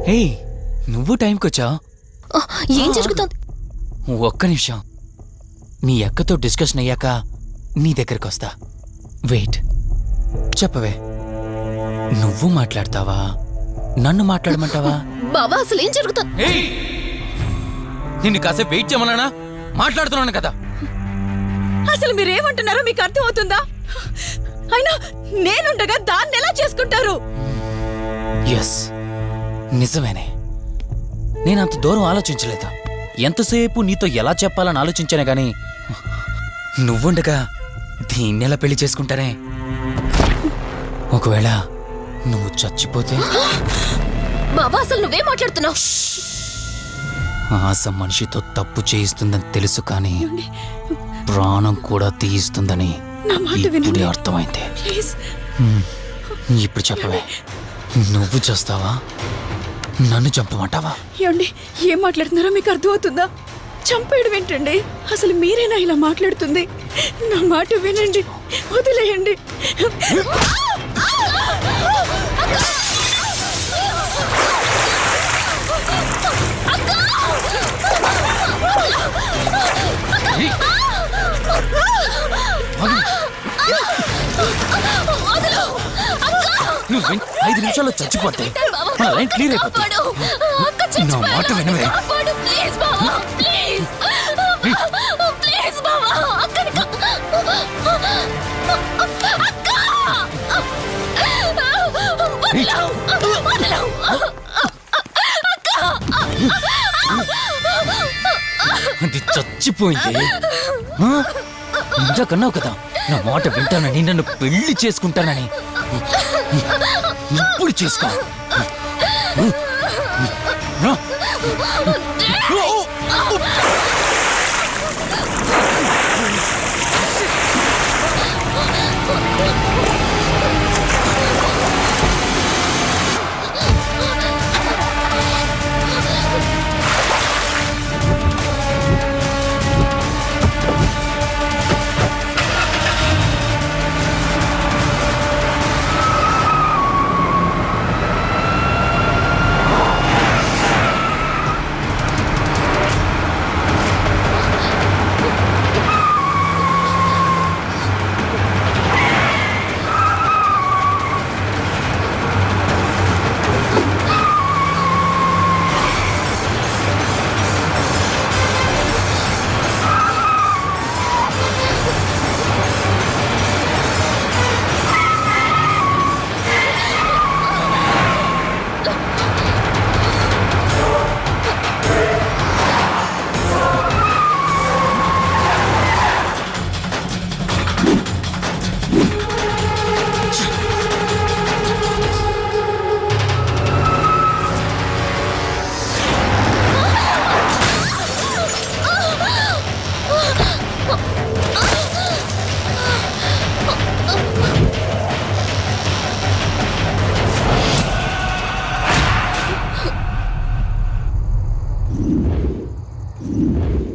హే, నువ్వు టైంకొచ్చావు. ఏం జరుగుతుంది? ఒక్క నిమిషం. మీ అక్కతో డిస్కషన్ అయ్యాక నీ దగ్గరికి వస్తా. వెయిట్, చెప్పవే, నువ్వు మాట్లాడతావా, నన్ను మాట్లాడమంటావా? బావా, అసలు ఏం జరుగుతుంది? నిన్ను కాసేపు వెయిట్ చేయమన్నానా? మాట్లాడుతున్నాను కదా. అసలు మీరేమంటున్నారో మీకు అర్థమవుతుందా? అయినా నేనుండగా దాన్ని ఎలా చేసుకుంటారు? ఎస్, నిజమేనే. నేనంత దూరం ఆలోచించలేదు. ఎంతసేపు నీతో ఎలా చెప్పాలని ఆలోచించానే గాని నువ్వుండగా దీన్నెలా పెళ్లి చేసుకుంటానే? ఒకవేళ నువ్వు చచ్చిపోతే? బావా, అసలు నువ్వేం మాట్లాడుతున్నావు? ఆశ మనిషితో తప్పు చేయిస్తుందని తెలుసు, కానీ ప్రాణం కూడా తీయిస్తుందని ఇప్పుడే అర్థమైంది. ఇప్పుడు చెప్పవే, నువ్వు చేస్తావా, నన్ను చంపమంటావా? ఏమండి, ఏం మాట్లాడుతున్నారో మీకు అర్థమవుతుందా? చంపేయడం ఏంటండి? అసలు మీరేనా ఇలా మాట్లాడుతుంది? నా మాట వినండి, వదిలేయండి. నువ్వు 5 నిమిషాల్లో చచ్చిపోతే మన లైన్ క్లియర్ అయిపోతుంది. నా మాట వినవే. అది చచ్చిపోయింది. ఇంతకన్నావు కదా నా మాట వింటానని, నన్ను పెళ్లి చేసుకుంటానని. ఇప్పుడు చేసుకో.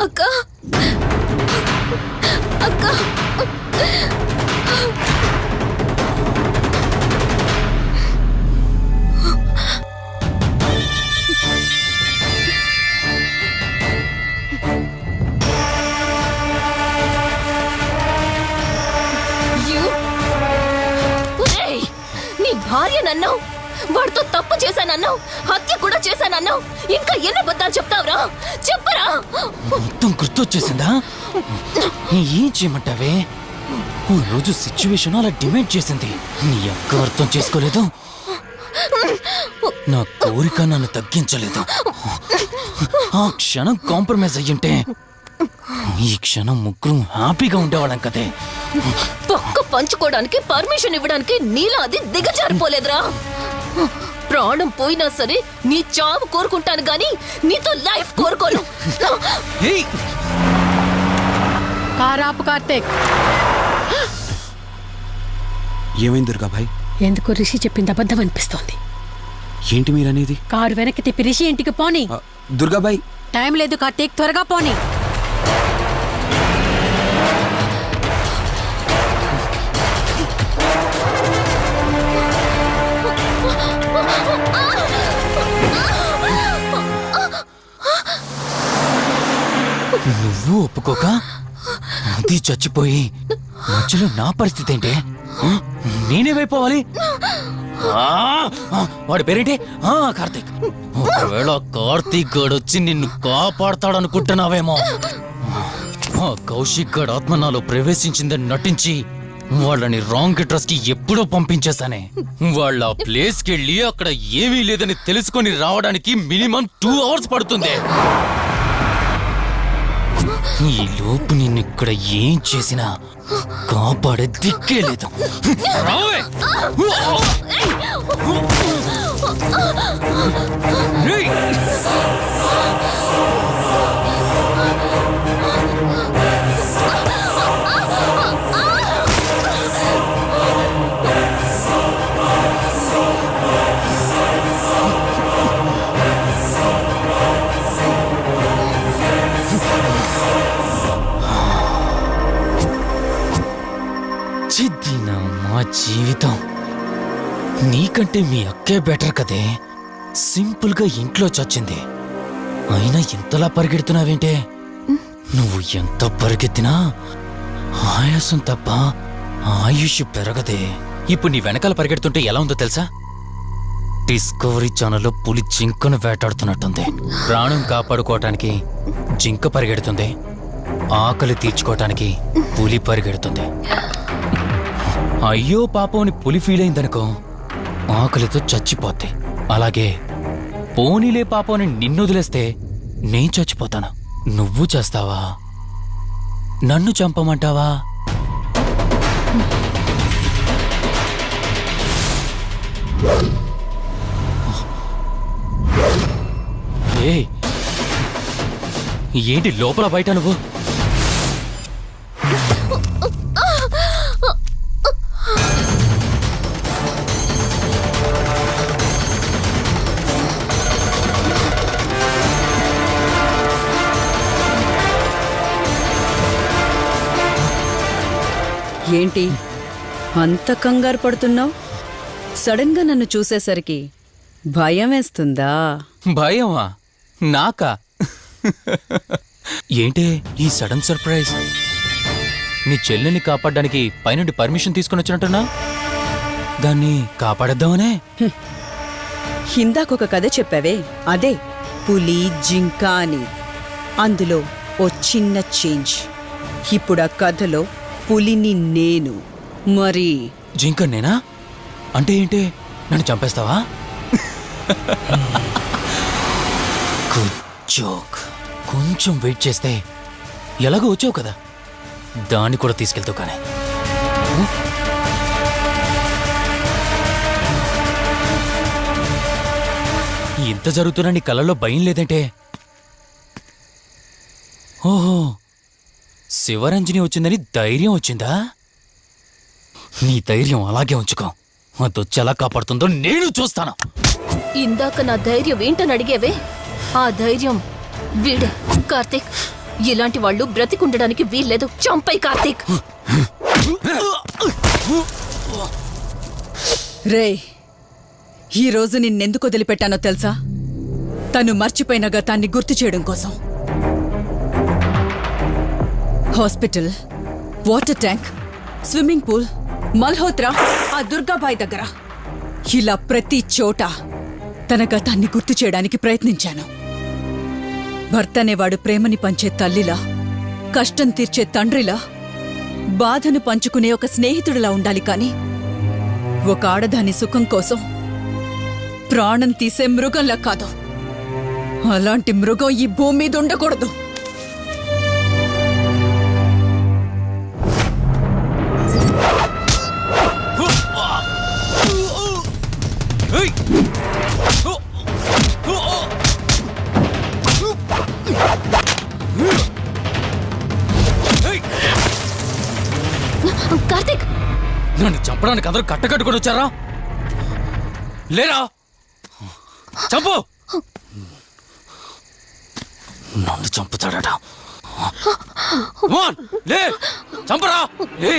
అక్క, అక్క, నీ భార్య నన్ను వాడితో తప్పు చేశానన్నావు, హత్య కూడా చేశానన్నావు. ఇంకా ఎన్ని అబద్ధాలు చెప్తావురా? చెప్పరా? మొత్తం గుర్తొచ్చేసిందా? ఏం చేయమంటావే? ఓ రోజు సిచ్యువేషన్ అలా డిమాండ్ చేసింది. నీ అక్క అర్థం చేసుకోలేదు. నా కోరిక నన్ను తగ్గించలేదు. ఆ క్షణం కాంప్రమైజ్ అయ్యుంటే ఈ క్షణం ముగ్గురు హ్యాపీగా ఉండేవాళ్ళం కదే. పక్క పంచుకోవడానికి పర్మిషన్ ఇవ్వడానికి నీలా అది దిగజారిపోలేదురా. ప్రాణం పోయినా సరే నీ చావు కోరుకుంటాను గాని నీతో లైఫ్ కోరుకోను. కారాపు కార్తీక్. ఏమైంది దుర్గాబాయ్? ఎందుకు రిషి చెప్పింది అబద్ధం అనిపిస్తోంది. ఏంటి మీరనేది? కారు వెనక్కి తిప్పి రిషి ఇంటికి పోని. దుర్గాబాయ్ టైం లేదు కార్తీక్, త్వరగా పోని. నువ్వు ఒప్పుకోక అది చచ్చిపోయి మధ్యలో నా పరిస్థితి ఏంటి? నేనేమైపోవాలి? వాడి పేరేంటి? కార్తీక్. ఒకవేళ కార్తీక్ గాడు వచ్చి నిన్ను కాపాడతాడనుకుంటున్నావేమో. కౌశిక్ గాడు ఆత్మ నాలో ప్రవేశించిందని నటించి వాళ్ళని రాంగ్ అడ్రస్ కి ఎప్పుడో పంపించేశానే. వాళ్ళ ప్లేస్ కి వెళ్ళి అక్కడ ఏమీ లేదని తెలుసుకొని రావడానికి మినిమం 2 hours పడుతుంది. ఈ లోపు నిన్నిక్కడ ఏం చేసినా కాపాడే దిక్కే లేదు. రావే! మా జీవితం నీకంటే మీ అక్కే బెటర్ కదే. సింపుల్ గా ఇంట్లో చచ్చింది, అయినా ఇంతలా పరిగెడుతున్నావేంటే? నువ్వు ఎంత పరిగెత్తినా ఆయాసం తప్ప ఆయుష్ పెరగదే. ఇప్పుడు నీ వెనకాల పరిగెడుతుంటే ఎలా ఉందో తెలుసా? డిస్కవరీ ఛానల్లో పులి జింకను వేటాడుతున్నట్టుంది. ప్రాణం కాపాడుకోవటానికి జింక పరిగెడుతుంది, ఆకలి తీర్చుకోవటానికి పులి పరిగెడుతుంది. అయ్యో పాపం అని పులి ఫీల్ అయిందనుకో, ఆకలితో చచ్చిపోద్ది. అలాగే పోనీలే పాపం అని నిన్ను వదిలేస్తే నేను చచ్చిపోతాను. నువ్వు చేస్తావా? నన్ను చంపమంటావా? ఏంటి లోపల బయట నువ్వు? ఏంటి అంత కంగారు పడుతున్నావు? సడన్ గా నన్ను చూసేసరికి భయం వేస్తుందా? భయమా? నాకా? ఏంటే ఈ సడన్ సర్ప్రైజ్? నీ చెల్లెల్ని కాపాడడానికి పైనుండి పర్మిషన్ తీసుకుని వచ్చినట్టున్నా? దాన్ని కాపాడేద్దామనే? ఇందాకొక కథ చెప్పావే, అదే పులి జింక అని. అందులో ఓ చిన్న చేంజ్. ఇప్పుడు ఆ కథలో పులిని నేను. మరి జింక నేనా? అంటే ఏంటి? నన్ను చంపేస్తావా? కొంచెం వెయిట్ చేస్తే ఎలాగో వచ్చావు కదా, దాన్ని కూడా తీసుకెళ్తావు. కానీ ఇంత జరుగుతున్నా నీ కళ్ళల్లో భయం లేదంటే? ఓహో, శివరంజని వచ్చిందని ధైర్యం వచ్చిందా? నీ ధైర్యం అలాగే ఉంచుకో. అదొచ్చి ఎలా కాపాడుతుందో నేను చూస్తాను. ఇందాక నా ధైర్యం ఏంటని అడిగేవే, ఆ ధైర్యం వీడే. కార్తీక్, ఇలాంటి వాళ్ళు బ్రతికుండడానికి వీల్లేదు. చంపై కార్తీక్. రే, ఈరోజు నిన్నెందుకు వదిలిపెట్టానో తెలుసా? తను మర్చిపోయిన గతాన్ని గుర్తు చేయడం కోసం. Hospital, water tank, swimming pool, Malhotra, ఆ దుర్గాబాయ్ దగ్గర, ఇలా ప్రతి చోట తన గతాన్ని గుర్తు చేయడానికి ప్రయత్నించాను. భర్తనేవాడు ప్రేమని పంచే తల్లిలా, కష్టం తీర్చే తండ్రిలా, బాధను పంచుకునే ఒక స్నేహితుడిలా ఉండాలి. కాని ఒక ఆడదాని సుఖం కోసం ప్రాణం తీసే మృగంలా కాదు. అలాంటి మృగం ఈ భూమి మీద ఉండకూడదు. చంపడానికి అందరూ కట్టకట్టుకొని వచ్చారా? లేరా? చంపు! నన్ను చంపుతాడట. లే, చంపరా, లే.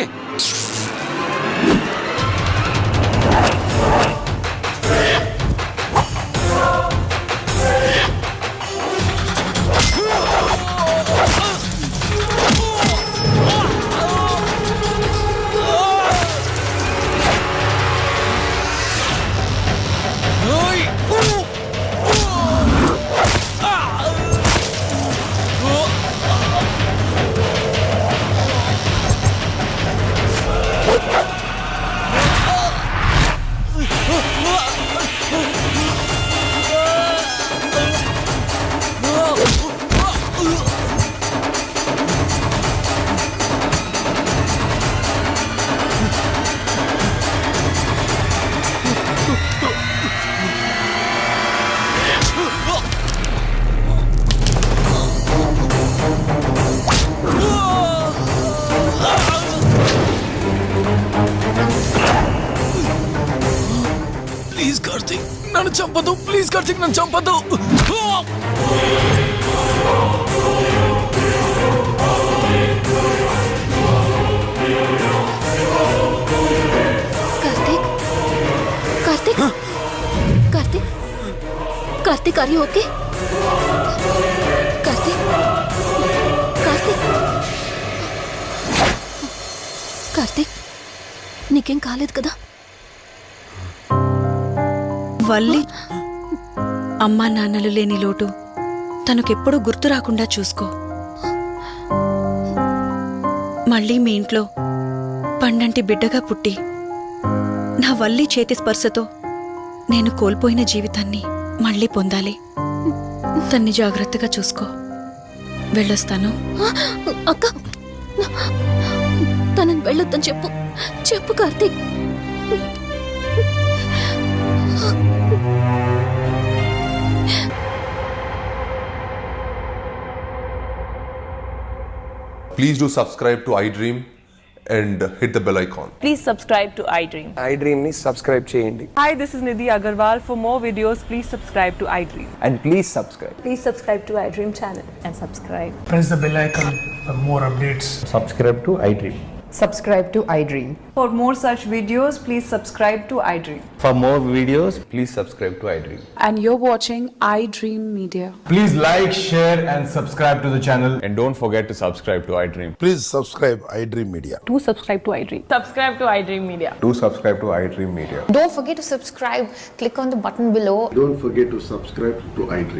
ప్లీజ్ కార్తీక్ నన్ను చంపదు. ప్లీజ్ కార్తీక్ నన్ను చంపదు. Karthik Karthik Karthik Karthik are you okay? Karthik Karthik Karthik నీకేం కాలేదు కదా? వల్లి అమ్మా నాన్నలు లేని లోటు తనకెప్పుడూ గుర్తు రాకుండా చూసుకో. మళ్ళీ మీ ఇంట్లో పండంటి బిడ్డగా పుట్టి నా వల్లి చేతి స్పర్శతో నేను కోల్పోయిన జీవితాన్ని మళ్ళీ పొందాలి. తన్ని జాగ్రత్తగా చూసుకో. వెళ్ళొస్తాను. అక్క తనని వెళ్ళొద్దని చెప్పు. చెప్పు Karthik. Please do subscribe to iDream and hit the bell icon. Please subscribe to iDream. iDream ni subscribe cheyandi. Hi, this is Nidhi Agarwal. For more videos, please subscribe to iDream. And please subscribe. Please subscribe to iDream channel and subscribe. Press the bell icon for more updates. Subscribe to iDream. Subscribe to iDream. For more such videos, please subscribe to iDream. For more videos, please subscribe to iDream. And you're watching iDream Media. Please like, share and subscribe to the channel. And don't forget to subscribe to iDream. Please subscribe iDream Media. Do subscribe to iDream. Subscribe to iDream Media. Do subscribe to iDream Media. Don't forget to subscribe. Click on the button below. Don't forget to subscribe to iDream.